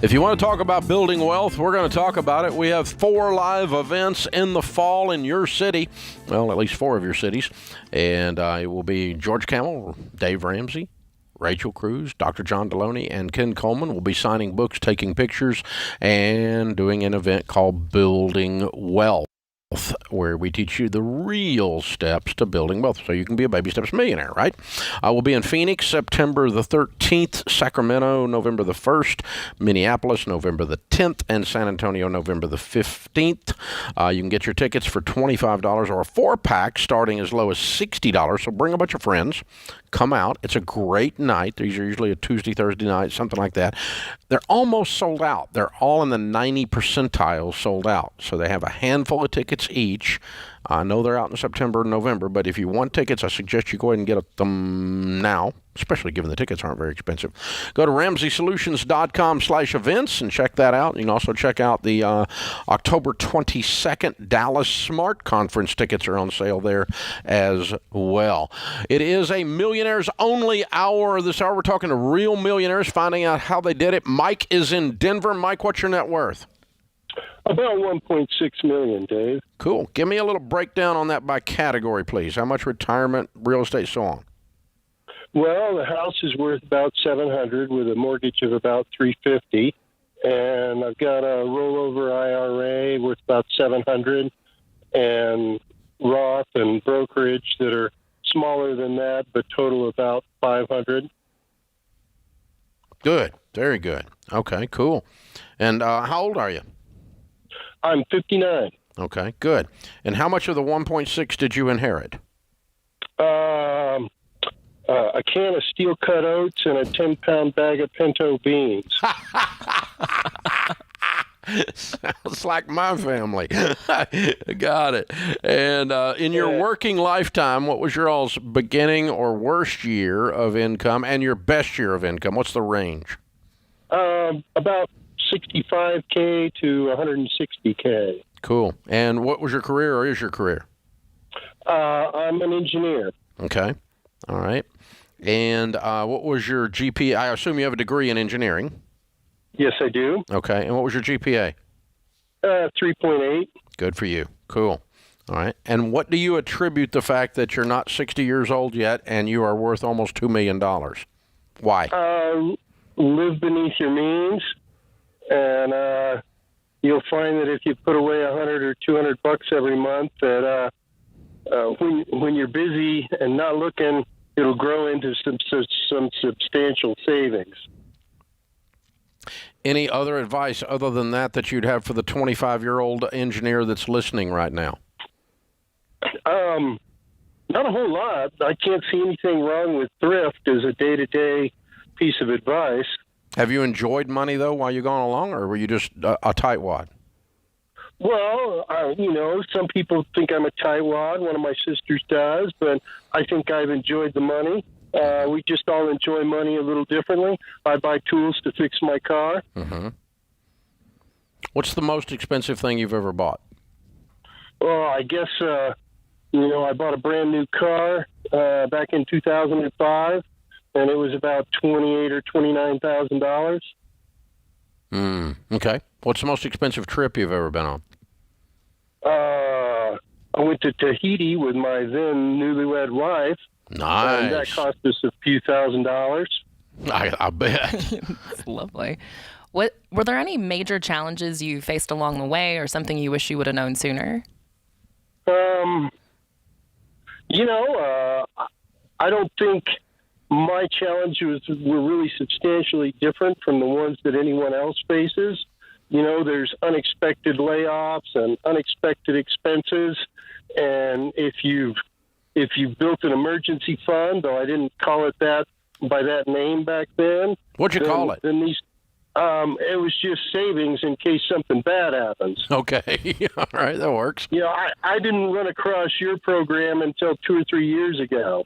If you want to talk about building wealth, we're going to talk about it. We have 4 live events in the fall in your city. Well, at least 4 of your cities. And it will be George Camel, Dave Ramsey, Rachel Cruz, Dr. John Deloney, and Ken Coleman will be signing books, taking pictures, and doing an event called Building Wealth, where we teach you the real steps to building wealth so you can be a Baby Steps millionaire, right? I will be in Phoenix September the 13th, Sacramento November the 1st, Minneapolis November the 10th, and San Antonio November the 15th. You can get your tickets for $25 or a 4-pack starting as low as $60. So bring a bunch of friends. Come out. It's a great night. These are usually a Tuesday, Thursday night, something like that. They're almost sold out. They're all in the 90 percentile sold out. So they have a handful of tickets each. I know they're out in September and November, but if you want tickets, I suggest you go ahead and get them now, especially given the tickets aren't very expensive. Go to RamseySolutions.com/events and check that out. You can also check out the October 22nd Dallas Smart Conference. Tickets are on sale there as well. It is a millionaires only hour. This hour we're talking to real millionaires, finding out how they did it. Mike is in Denver. Mike, what's your net worth? About $1.6 million, Dave. Cool. Give me a little breakdown on that by category, please. How much retirement, real estate, so on? Well, the house is worth about $700 with a mortgage of about $350, and I've got a rollover IRA worth about $700, and Roth and brokerage that are smaller than that, but total about $500. Good. Very good. Okay, cool. And how old are you? I'm 59. Okay, good. And how much of the 1.6 did you inherit? A can of steel-cut oats and a 10-pound bag of pinto beans. Sounds like my family. Got it. And in your working lifetime, what was your all's beginning or worst year of income and your best year of income? What's the range? About $65K to $160K. Cool. And what was your career or is your career? I'm an engineer. Okay. All right. And what was your GPA? I assume you have a degree in engineering. Yes, I do. Okay. And what was your GPA? 3.8. Good for you. Cool. All right. And what do you attribute the fact that you're not 60 years old yet and you are worth almost $2 million? Why? Live beneath your means, and you'll find that if you put away $100 or $200 every month, that when you're busy and not looking, it'll grow into some substantial savings. Any other advice other than that you'd have for the 25-year-old engineer that's listening right now? Not a whole lot. I can't see anything wrong with thrift as a day-to-day piece of advice. Have you enjoyed money, though, while you're going along, or were you just a tightwad? Well, some people think I'm a tightwad. One of my sisters does, but I think I've enjoyed the money. We just all enjoy money a little differently. I buy tools to fix my car. Mm-hmm. What's the most expensive thing you've ever bought? Well, I guess, I bought a brand new car back in 2005, and it was about $28,000 or $29,000. Okay. What's the most expensive trip you've ever been on? I went to Tahiti with my then newlywed wife. Nice. And that cost us a few $1,000s. I bet. That's lovely. Were there any major challenges you faced along the way, or something you wish you would have known sooner? I don't think my challenges were really substantially different from the ones that anyone else faces. There's unexpected layoffs and unexpected expenses, and if you've built an emergency fund, though I didn't call it that by that name back then. What'd you call it? Then it was just savings in case something bad happens. Okay. All right, that works. I didn't run across your program until 2 or 3 years ago.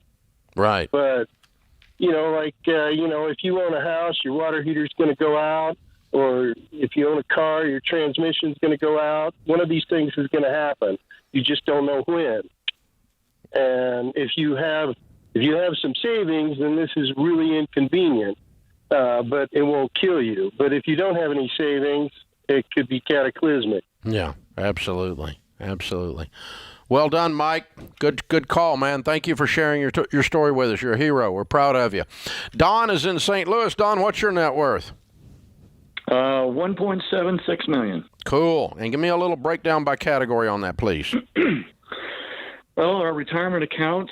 Right. But, if you own a house, your water heater's going to go out, or if you own a car, your transmission's going to go out. One of these things is going to happen. You just don't know when. And if you have some savings, then this is really inconvenient, but it won't kill you. But if you don't have any savings, it could be cataclysmic. Yeah, absolutely. Absolutely. Well done, Mike. Good call, man. Thank you for sharing your story with us. You're a hero. We're proud of you. Don is in St. Louis. Don, what's your net worth? $1.76 million. Cool. And give me a little breakdown by category on that, please. Well, our retirement accounts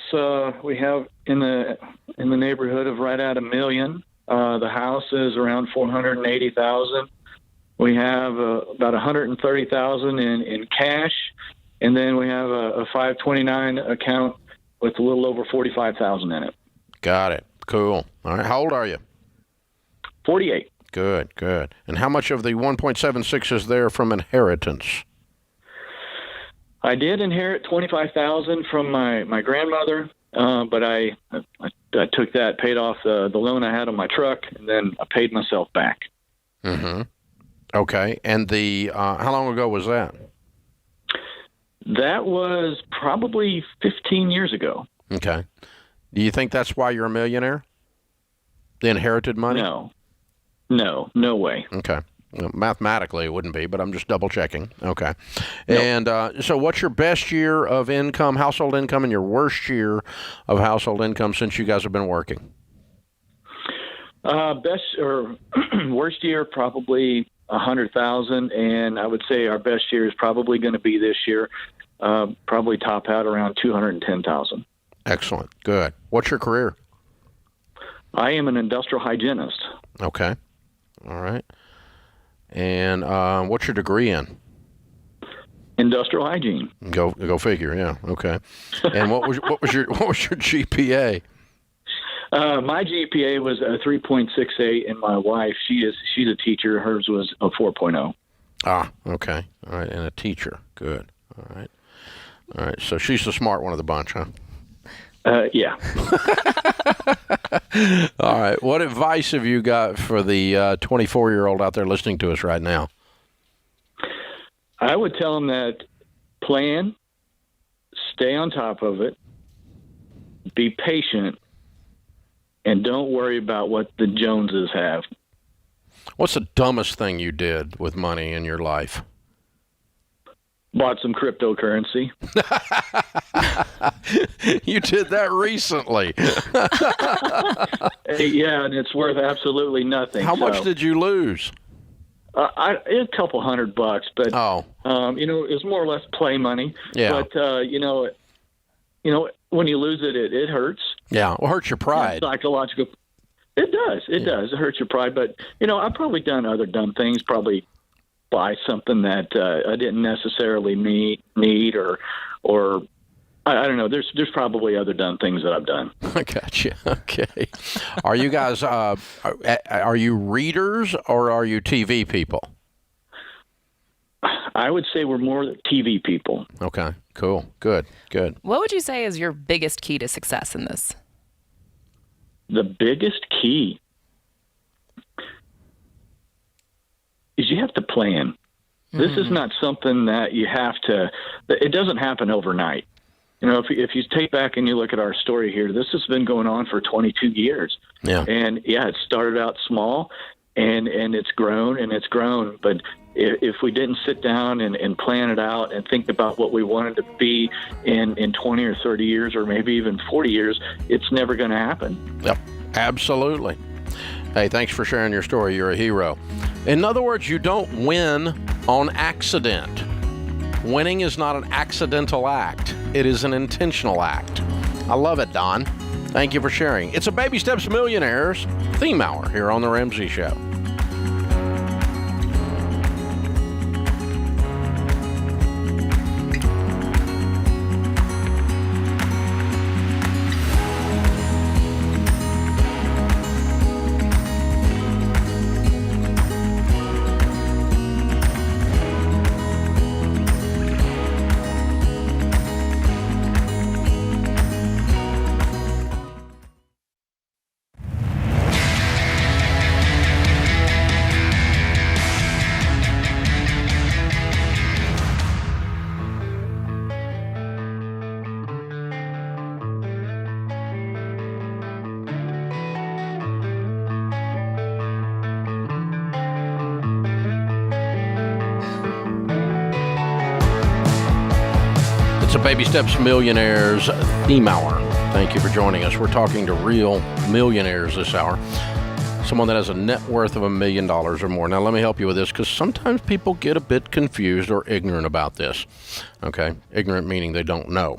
we have in the neighborhood of right at $1 million. The house is around $480,000. We have about $130,000 in cash, and then we have a 529 account with a little over $45,000 in it. Got it. Cool. All right. How old are you? 48. Good. And how much of the 1.76 is there from inheritance? I did inherit $25,000 from my grandmother, but I took that, paid off the loan I had on my truck, and then I paid myself back. Mm-hmm. Okay. And how long ago was that? That was probably 15 years ago. Okay. Do you think that's why you're a millionaire? The inherited money? No way. Okay. Well, mathematically, it wouldn't be, but I'm just double checking. Okay. Nope. And so what's your best year of income, household income, and your worst year of household income since you guys have been working? Best or worst year, probably $100,000, and I would say our best year is probably going to be this year, probably top out around $210,000. Excellent. Good. What's your career? I am an industrial hygienist. Okay. All right. And what's your degree in? Industrial hygiene. Go figure. Yeah. Okay. And what was your GPA? My GPA was a 3.68, and my wife, she's a teacher. Hers was a 4.0. Ah. Okay. All right. And a teacher. Good. All right. So she's the smart one of the bunch, huh? Yeah. All right. What advice have you got for the 24-year-old out there listening to us right now? I would tell them that plan, stay on top of it, be patient, and don't worry about what the Joneses have. What's the dumbest thing you did with money in your life? Bought some cryptocurrency. You did that recently. Yeah, and it's worth absolutely nothing. How much did you lose? A couple $100, but it was more or less play money. Yeah. But when you lose it, it hurts. Yeah, well, it hurts your pride. Psychological. It does. It does. It hurts your pride. But, I've probably done other dumb things, probably buy something that I didn't necessarily need or I don't know. There's probably other dumb things that I've done. I gotcha. Okay. Are you guys, are you readers or are you TV people? I would say we're more TV people. Okay, cool. Good. What would you say is your biggest key to success in this? The biggest key is you have to plan. This is not something that you have to, it doesn't happen overnight. If you take back and you look at our story here, this has been going on for 22 years. Yeah. And it started out small and it's grown. But if we didn't sit down and plan it out and think about what we wanted to be in 20 or 30 years or maybe even 40 years, it's never going to happen. Yep, absolutely. Hey, thanks for sharing your story. You're a hero. In other words, you don't win on accident. Winning is not an accidental act. It is an intentional act. I love it, Don. Thank you for sharing. It's a Baby Steps Millionaires theme hour here on The Ramsey Show. It's a Baby Steps Millionaires theme hour. Thank you for joining us. We're talking to real millionaires this hour. Someone that has a net worth of $1 million or more. Now, let me help you with this because sometimes people get a bit confused or ignorant about this. Okay? Ignorant meaning they don't know.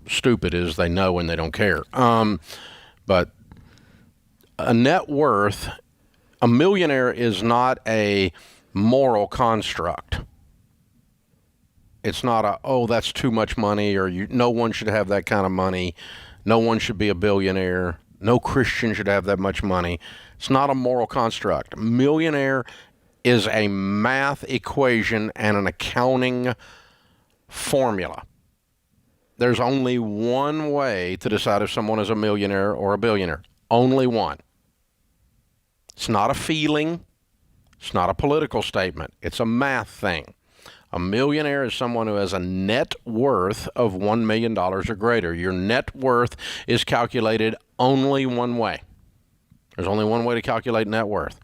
Stupid is they know and they don't care. But a net worth, a millionaire is not a moral construct. It's not that's too much money, or no one should have that kind of money. No one should be a billionaire. No Christian should have that much money. It's not a moral construct. Millionaire is a math equation and an accounting formula. There's only one way to decide if someone is a millionaire or a billionaire. Only one. It's not a feeling. It's not a political statement. It's a math thing. A millionaire is someone who has a net worth of $1 million or greater. Your net worth is calculated only one way. There's only one way to calculate net worth.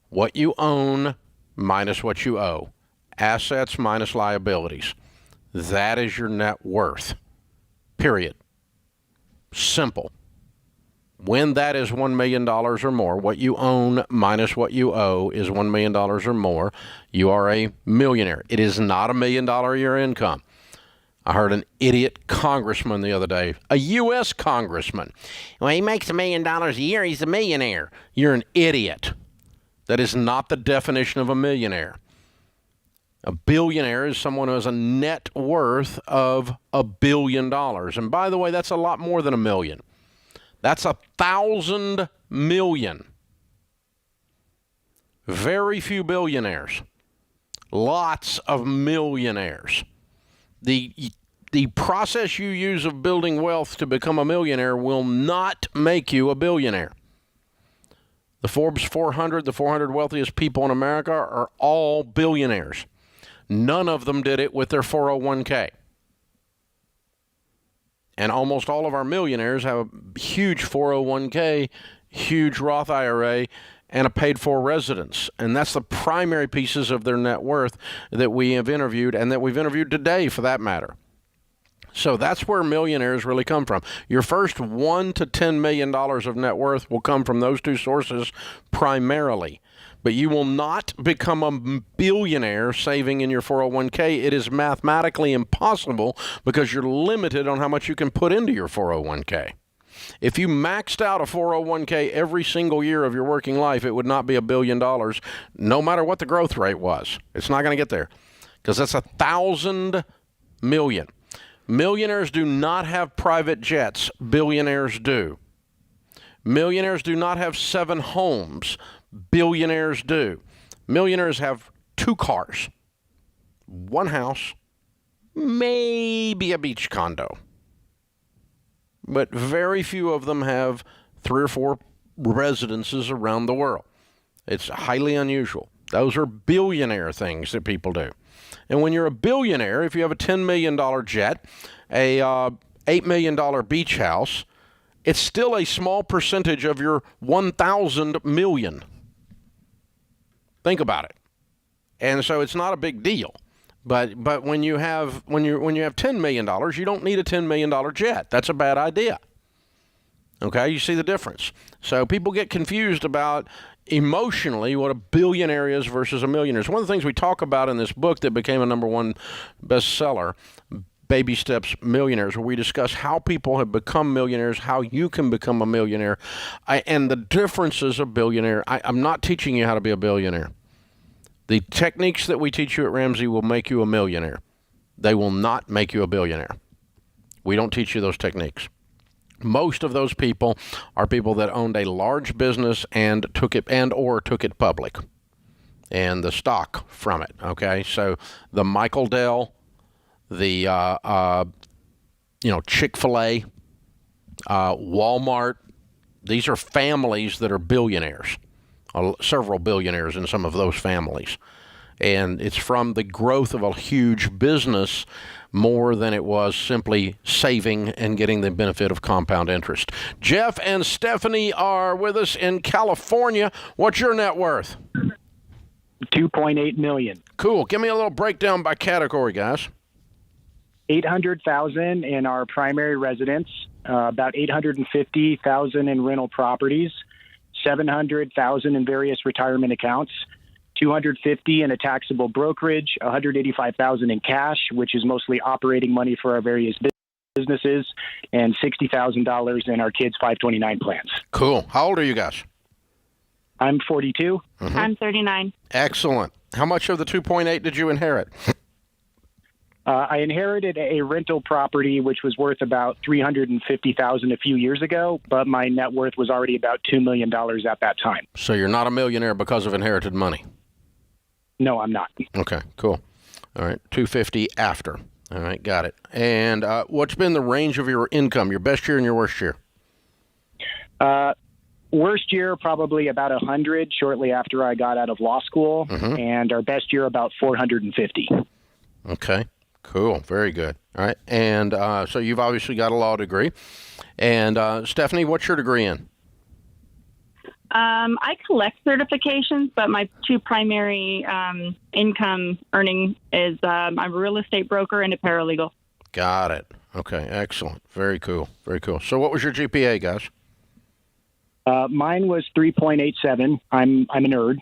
What you own minus what you owe. Assets minus liabilities. That is your net worth. Period. Simple. When that is $1 million or more, what you own minus what you owe is $1 million or more, you are a millionaire. It is not $1 million a year income. I heard an idiot congressman the other day, a U.S. congressman. Well, he makes $1 million a year, he's a millionaire. You're an idiot. That is not the definition of a millionaire. A billionaire is someone who has a net worth of $1 billion. And by the way, that's a lot more than $1 million. That's 1,000 million. Very few billionaires. Lots of millionaires. The process you use of building wealth to become a millionaire will not make you a billionaire. The Forbes 400, the 400 wealthiest people in America are all billionaires. None of them did it with their 401k. And almost all of our millionaires have a huge 401k, huge Roth IRA, and a paid-for residence. And that's the primary pieces of their net worth that we have interviewed and that we've interviewed today, for that matter. So that's where millionaires really come from. Your first $1 to $10 million of net worth will come from those two sources primarily. But you will not become a billionaire saving in your 401k. It is mathematically impossible because you're limited on how much you can put into your 401k. If you maxed out a 401k every single year of your working life, it would not be $1 billion, no matter what the growth rate was. It's not going to get there because that's 1,000 million. Millionaires do not have private jets. Billionaires do. Millionaires do not have 7 homes. Billionaires do. Millionaires have 2 cars, 1 house, maybe a beach condo. But very few of them have 3 or 4 residences around the world. It's highly unusual. Those are billionaire things that people do. And when you're a billionaire, if you have a $10 million jet, a $8 million beach house, it's still a small percentage of your 1,000 million. Think about it. And so it's not a big deal. But when you have $10 million, you don't need a $10 million jet. That's a bad idea. Okay, you see the difference. So people get confused about emotionally what a billionaire is versus a millionaire. It's one of the things we talk about in this book that became a #1 bestseller, Baby Steps Millionaires, where we discuss how people have become millionaires, how you can become a millionaire, and the differences of billionaire. I'm not teaching you how to be a billionaire. The techniques that we teach you at Ramsey will make you a millionaire. They will not make you a billionaire. We don't teach you those techniques. Most of those people are people that owned a large business and took it public, and the stock from it. Okay, so the Michael Dell, the Chick-fil-A, Walmart. These are families that are billionaires. Several billionaires in some of those families. And it's from the growth of a huge business more than it was simply saving and getting the benefit of compound interest. Jeff and Stephanie are with us in California. What's your net worth? $2.8 million. Cool. Give me a little breakdown by category, guys. $800,000 in our primary residence, about $850,000 in rental properties, $700,000 in various retirement accounts, $250,000 in a taxable brokerage, $185,000 in cash, which is mostly operating money for our various businesses, and $60,000 in our kids' 529 plans. Cool. How old are you guys? I'm 42. Mm-hmm. I'm 39. Excellent. How much of the 2.8 did you inherit? I inherited a rental property which was worth about $350,000 a few years ago, but my net worth was already about $2 million at that time. So you're not a millionaire because of inherited money? No, I'm not. Okay, cool. All right, $250 after. All right, got it. And what's been the range of your income, your best year and your worst year? Worst year, probably about 100 shortly after I got out of law school, and our best year about 450. Okay. Cool. Very good. All right. And so you've obviously got a law degree. And Stephanie, what's your degree in? I collect certifications, but my 2 primary income earning is I'm a real estate broker and a paralegal. Got it. Okay. Excellent. Very cool. Very cool. So what was your GPA, guys? Mine was 3.87. I'm a nerd.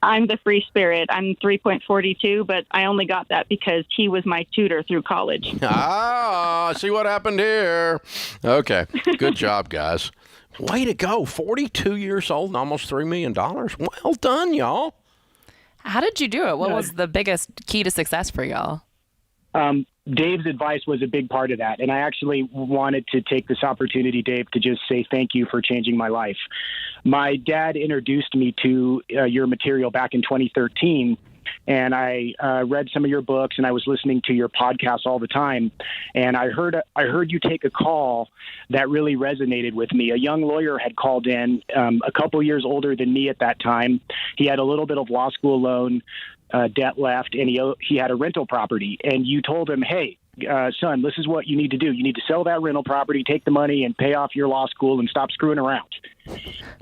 I'm the free spirit. I'm 3.42, but I only got that because he was my tutor through college. See what happened here. Okay. Good job, guys. Way to go. 42 years old and almost $3 million. Well done, y'all. How did you do it? What was the biggest key to success for y'all? Dave's advice was a big part of that. And I actually wanted to take this opportunity, Dave, to just say thank you for changing my life. My dad introduced me to your material back in 2013. And I read some of your books, and I was listening to your podcasts all the time. And I heard you take a call that really resonated with me. A young lawyer had called in, a couple years older than me at that time. He had a little bit of law school loan debt left, and he had a rental property. And you told him, hey, son, this is what you need to do. You need to sell that rental property, take the money, and pay off your law school and stop screwing around.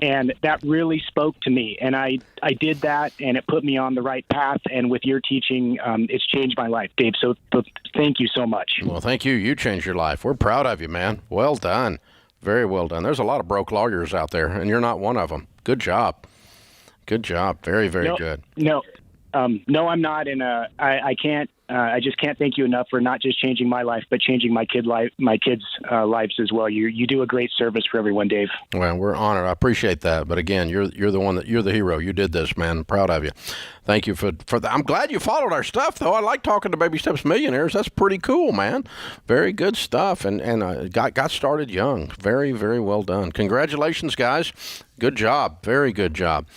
And that really spoke to me. And I did that, and it put me on the right path. And with your teaching, it's changed my life, Dave. So thank you so much. Well, thank you. You changed your life. We're proud of you, man. Well done. Very well done. There's a lot of broke lawyers out there, and you're not one of them. Good job. Good job. Very, very good. No, I'm not. And I can't I just can't thank you enough for not just changing my life, but changing my kids' lives as well. You do a great service for everyone, Dave. Well, we're honored. I appreciate that. But again, you're the hero. You did this, man. Proud of you. Thank you for that. I'm glad you followed our stuff, though. I like talking to Baby Steps Millionaires. That's pretty cool, man. Very good stuff, and got started young. Very, very well done. Congratulations, guys. Good job. Very good job.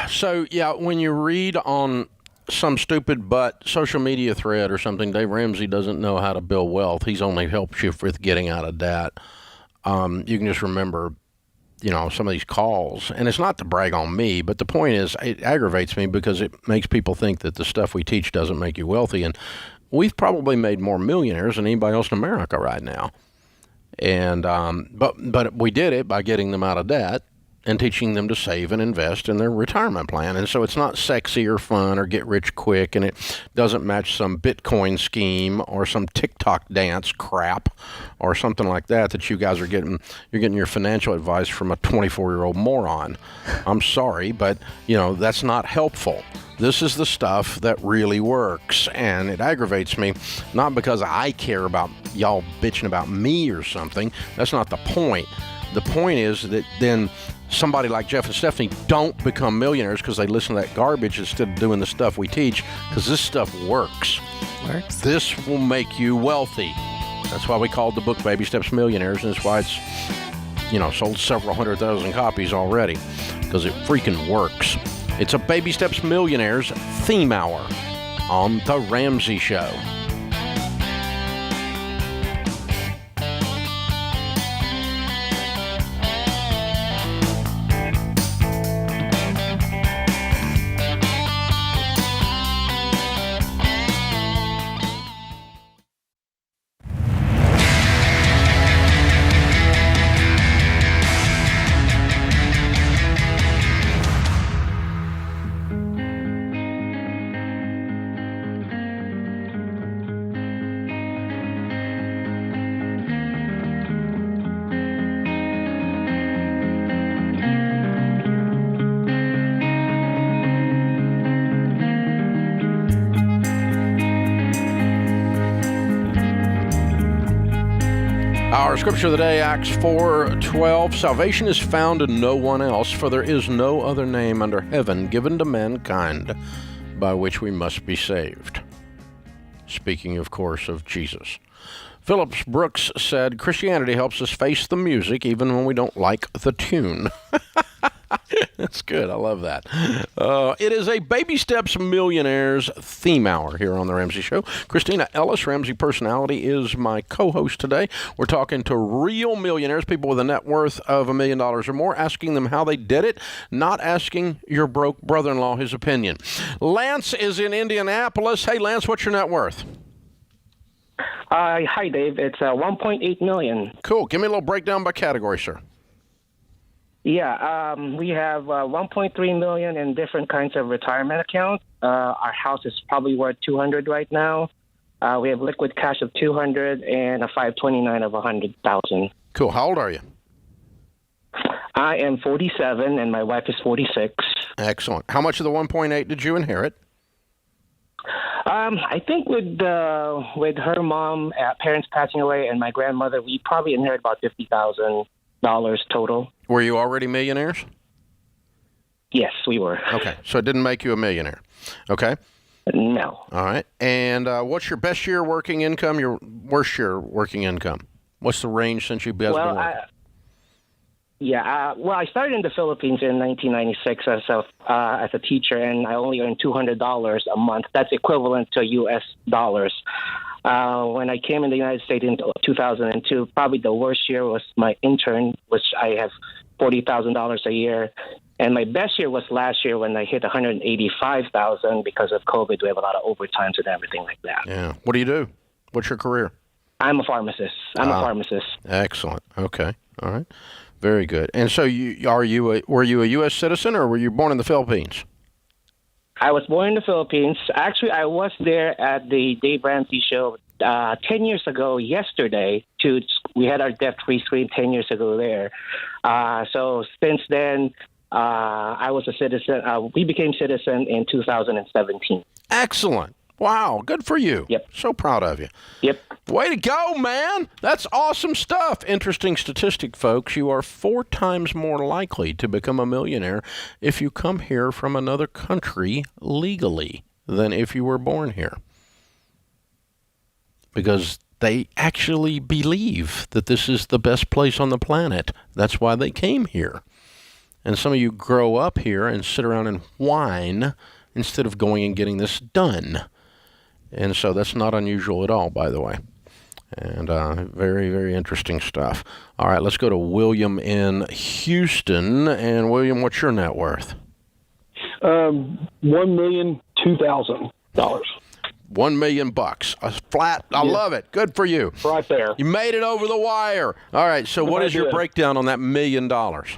So, yeah, when you read on some stupid social media thread or something, Dave Ramsey doesn't know how to build wealth. He's only helped you with getting out of debt. You can just remember, some of these calls. And it's not to brag on me, but the point is it aggravates me because it makes people think that the stuff we teach doesn't make you wealthy. And we've probably made more millionaires than anybody else in America right now. And but we did it by getting them out of debt and teaching them to save and invest in their retirement plan. And so it's not sexy or fun or get rich quick, and it doesn't match some Bitcoin scheme or some TikTok dance crap or something like that you guys are getting. You're getting your financial advice from a 24-year-old moron. I'm sorry, but that's not helpful. This is the stuff that really works, and it aggravates me, not because I care about y'all bitching about me or something. That's not the point. The point is that then somebody like Jeff and Stephanie don't become millionaires because they listen to that garbage instead of doing the stuff we teach, because this stuff works. This will make you wealthy. That's why we called the book Baby Steps Millionaires, and that's why it's sold several 100,000 copies already, because it freaking works. It's a Baby Steps Millionaires theme hour on The Ramsey Show. Our scripture of the day, Acts 4:12. Salvation is found in no one else, for there is no other name under heaven given to mankind by which we must be saved. Speaking, of course, of Jesus. Phillips Brooks said, Christianity helps us face the music even when we don't like the tune. That's good. I love that. It is a Baby Steps Millionaires theme hour here on The Ramsey Show. Christina Ellis, Ramsey Personality, is my co-host today. We're talking to real millionaires, people with a net worth of $1 million or more, asking them how they did it, not asking your broke brother-in-law his opinion. Lance is in Indianapolis. Hey, Lance, what's your net worth? Hi, Dave. It's $1.8 million. Cool. Give me a little breakdown by category, sir. Yeah, we have $1.3 million in different kinds of retirement accounts. Our house is probably worth $200 right now. We have liquid cash of $200 and a 529 of $100,000. Cool. How old are you? I am 47 and my wife is 46. Excellent. How much of the 1.8 did you inherit? I think with her mom, parents passing away, and my grandmother, we probably inherited about $50,000 total. Were you already millionaires? Yes, we were. Okay, so it didn't make you a millionaire. Okay. No. All right. And what's your best year working income? Your worst year working income? What's the range since you've been working? I started in the Philippines in 1996 as a teacher, and I only earned $200 a month. That's equivalent to U.S. dollars. When I came in the United States in 2002, probably the worst year was my intern, which I have $40,000 a year. And my best year was last year when I hit $185,000 because of COVID. We have a lot of overtimes and everything like that. Yeah. What do you do? What's your career? I'm a pharmacist. I'm a pharmacist. Excellent. Okay. All right. Very good. And so were you a U.S. citizen or were you born in the Philippines? I was born in the Philippines. Actually, I was there at the Dave Ramsey Show 10 years ago yesterday. We had our debt-free screen 10 years ago there. So since then, I was a citizen. We became citizen in 2017. Excellent. Wow, good for you. Yep. So proud of you. Yep. Way to go, man. That's awesome stuff. Interesting statistic, folks. You are 4 times more likely to become a millionaire if you come here from another country legally than if you were born here. Because they actually believe that this is the best place on the planet. That's why they came here. And some of you grow up here and sit around and whine instead of going and getting this done. And so that's not unusual at all, by the way. And very, very interesting stuff. All right, let's go to William in Houston. And William, what's your net worth? $1,002,000. $1 million bucks. A flat. I love it. Good for you. Right there. You made it over the wire. All right. So what is your breakdown on that $1 million? So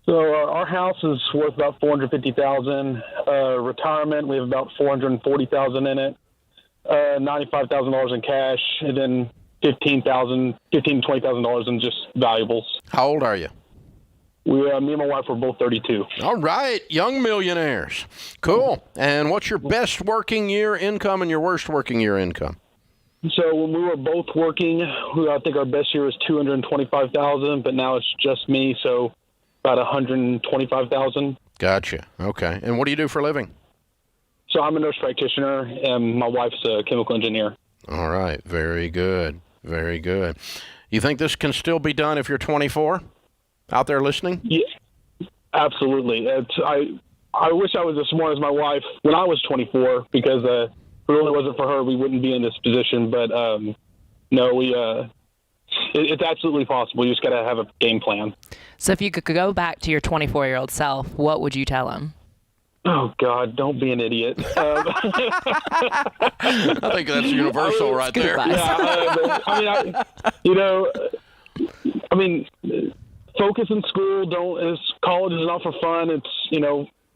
our house is worth about $450,000. Retirement, we have about $440,000 in it. $95,000 in cash, and then $15,000 to $20,000 in just valuables. How old are you? Me and my wife were both 32. All right, young millionaires. Cool. And what's your best working year income and your worst working year income? So when we were both working, I think our best year was $225,000, but now it's just me, so about $125,000. Gotcha. Okay. And what do you do for a living? So I'm a nurse practitioner, and my wife's a chemical engineer. All right. Very good. Very good. You think this can still be done if you're 24? Out there listening? Yeah, absolutely. I wish I was as smart as my wife when I was 24, because if it really wasn't for her, we wouldn't be in this position. But no, it's absolutely possible. You just got to have a game plan. So if you could go back to your 24-year-old self, what would you tell him? Oh, God, don't be an idiot. I think that's universal right there. Focus in school. College is not for fun. It's,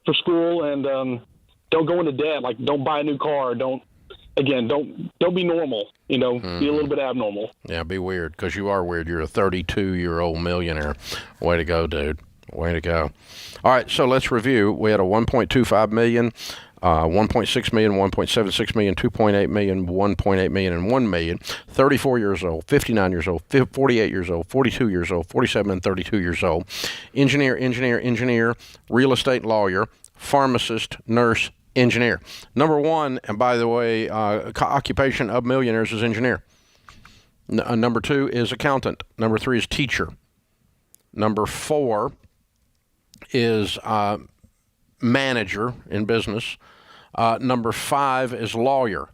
for school, and don't go into debt. Like, don't buy a new car. Don't be normal. Be a little bit abnormal. Yeah, be weird, because you are weird. You're a 32-year-old millionaire. Way to go, dude. Way to go. All right, so let's review. We had a $1.25 million, $1.6 million, $1.76 million, $2.8 million, $1.8 million, and $1 million. 34 years old, 59 years old, 48 years old, 42 years old, 47 and 32 years old. Engineer, real estate lawyer, pharmacist, nurse, engineer. Number one, and by the way, occupation of millionaires is engineer. Number two is accountant. Number three is teacher. Number four is manager in business. Number five is lawyer.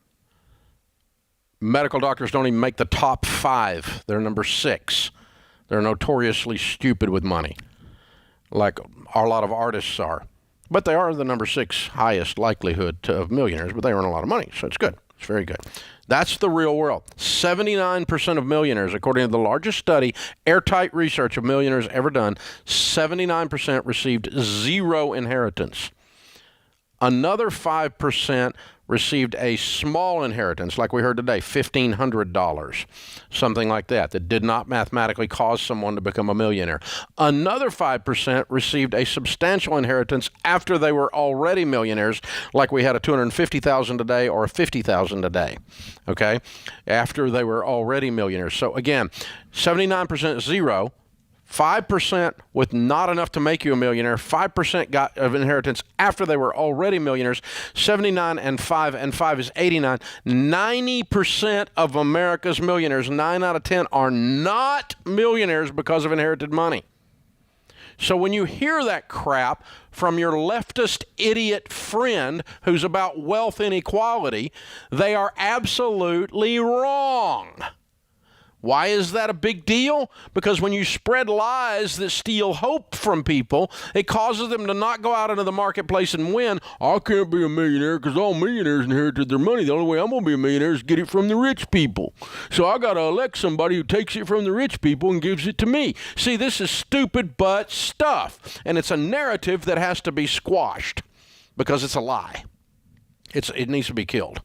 Medical doctors don't even make the top five. They're number six. They're notoriously stupid with money, like a lot of artists are. But they are the number six highest likelihood of millionaires, but they earn a lot of money, so it's good. It's very good. That's the real world. 79% of millionaires, according to the largest study, airtight research of millionaires ever done, 79% received zero inheritance. Another 5% received a small inheritance, like we heard today, $1,500, something like that, that did not mathematically cause someone to become a millionaire. Another 5% received a substantial inheritance after they were already millionaires, like we had a $250,000 a day or a $50,000 a day, okay, after they were already millionaires. So again, 79% zero, 5% with not enough to make you a millionaire, 5% got of inheritance after they were already millionaires, 79 and 5 is 89. 90% of America's millionaires, 9 out of 10, are not millionaires because of inherited money. So when you hear that crap from your leftist idiot friend who's about wealth inequality, they are absolutely wrong. Why is that a big deal? Because when you spread lies that steal hope from people, it causes them to not go out into the marketplace and win. I can't be a millionaire because all millionaires inherited their money. The only way I'm going to be a millionaire is get it from the rich people. So I got to elect somebody who takes it from the rich people and gives it to me. See, this is stupid butt stuff. And it's a narrative that has to be squashed because it's a lie. It needs to be killed.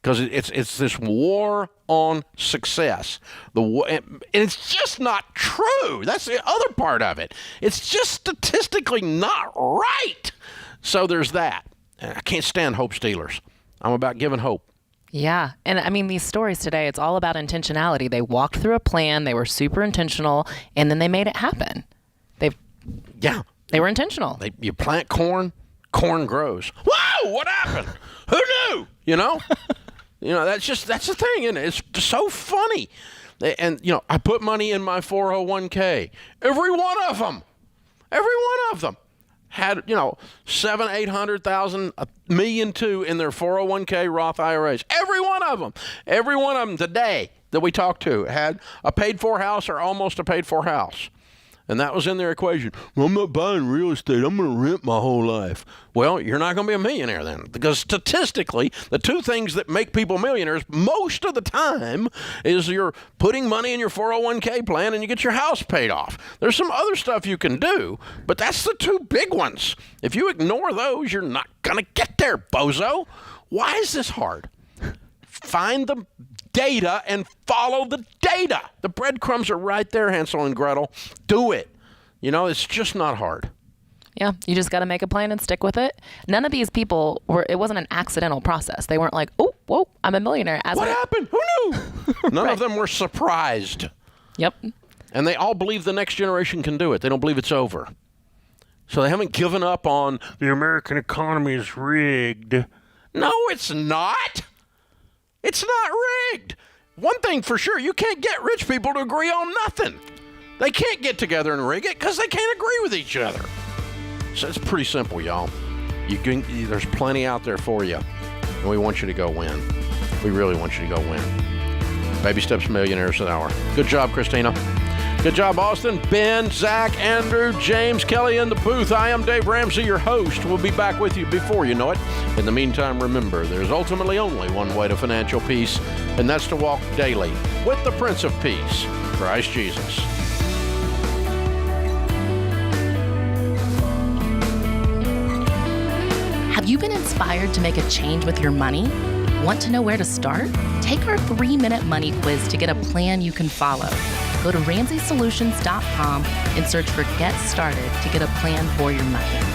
because it's this war on success. And it's just not true. That's the other part of it. It's just statistically not right. So there's that. I can't stand hope stealers. I'm about giving hope. Yeah. And I mean, these stories today, it's all about intentionality. They walked through a plan, they were super intentional, and then they made it happen. They were intentional. You plant corn, corn grows. Whoa, what happened? Who knew? That's the thing, isn't it? It's so funny. And, I put money in my 401k. Every one of them had, 700,000, 800,000, $1 million, $2 in their 401k Roth IRAs. Every one of them today that we talked to had a paid-for house or almost a paid-for house. And that was in their equation. Well, I'm not buying real estate. I'm going to rent my whole life. Well, you're not going to be a millionaire then. Because statistically, the two things that make people millionaires most of the time is you're putting money in your 401k plan and you get your house paid off. There's some other stuff you can do, but that's the two big ones. If you ignore those, you're not going to get there, bozo. Why is this hard? Find the data and follow the data. The breadcrumbs are right there, Hansel and Gretel. Do it. It's just not hard. Yeah, you just got to make a plan and stick with it. None of these people it wasn't an accidental process. They weren't like, oh, whoa, I'm a millionaire. What happened? Who knew? None of them were surprised. Yep. And they all believe the next generation can do it. They don't believe it's over. So they haven't given up on the American economy is rigged. No, it's not. It's not rigged. One thing for sure, you can't get rich people to agree on nothing. They can't get together and rig it because they can't agree with each other. So it's pretty simple, y'all. There's plenty out there for you, and we want you to go win. We really want you to go win. Baby Steps Millionaires an Hour. Good job, Christina. Good job, Austin, Ben, Zach, Andrew, James, Kelly in the booth. I am Dave Ramsey, your host. We'll be back with you before you know it. In the meantime, remember, there's ultimately only one way to financial peace, and that's to walk daily with the Prince of Peace, Christ Jesus. Have you been inspired to make a change with your money? Want to know where to start? Take our 3-minute money quiz to get a plan you can follow. Go to RamseySolutions.com and search for Get Started to get a plan for your money.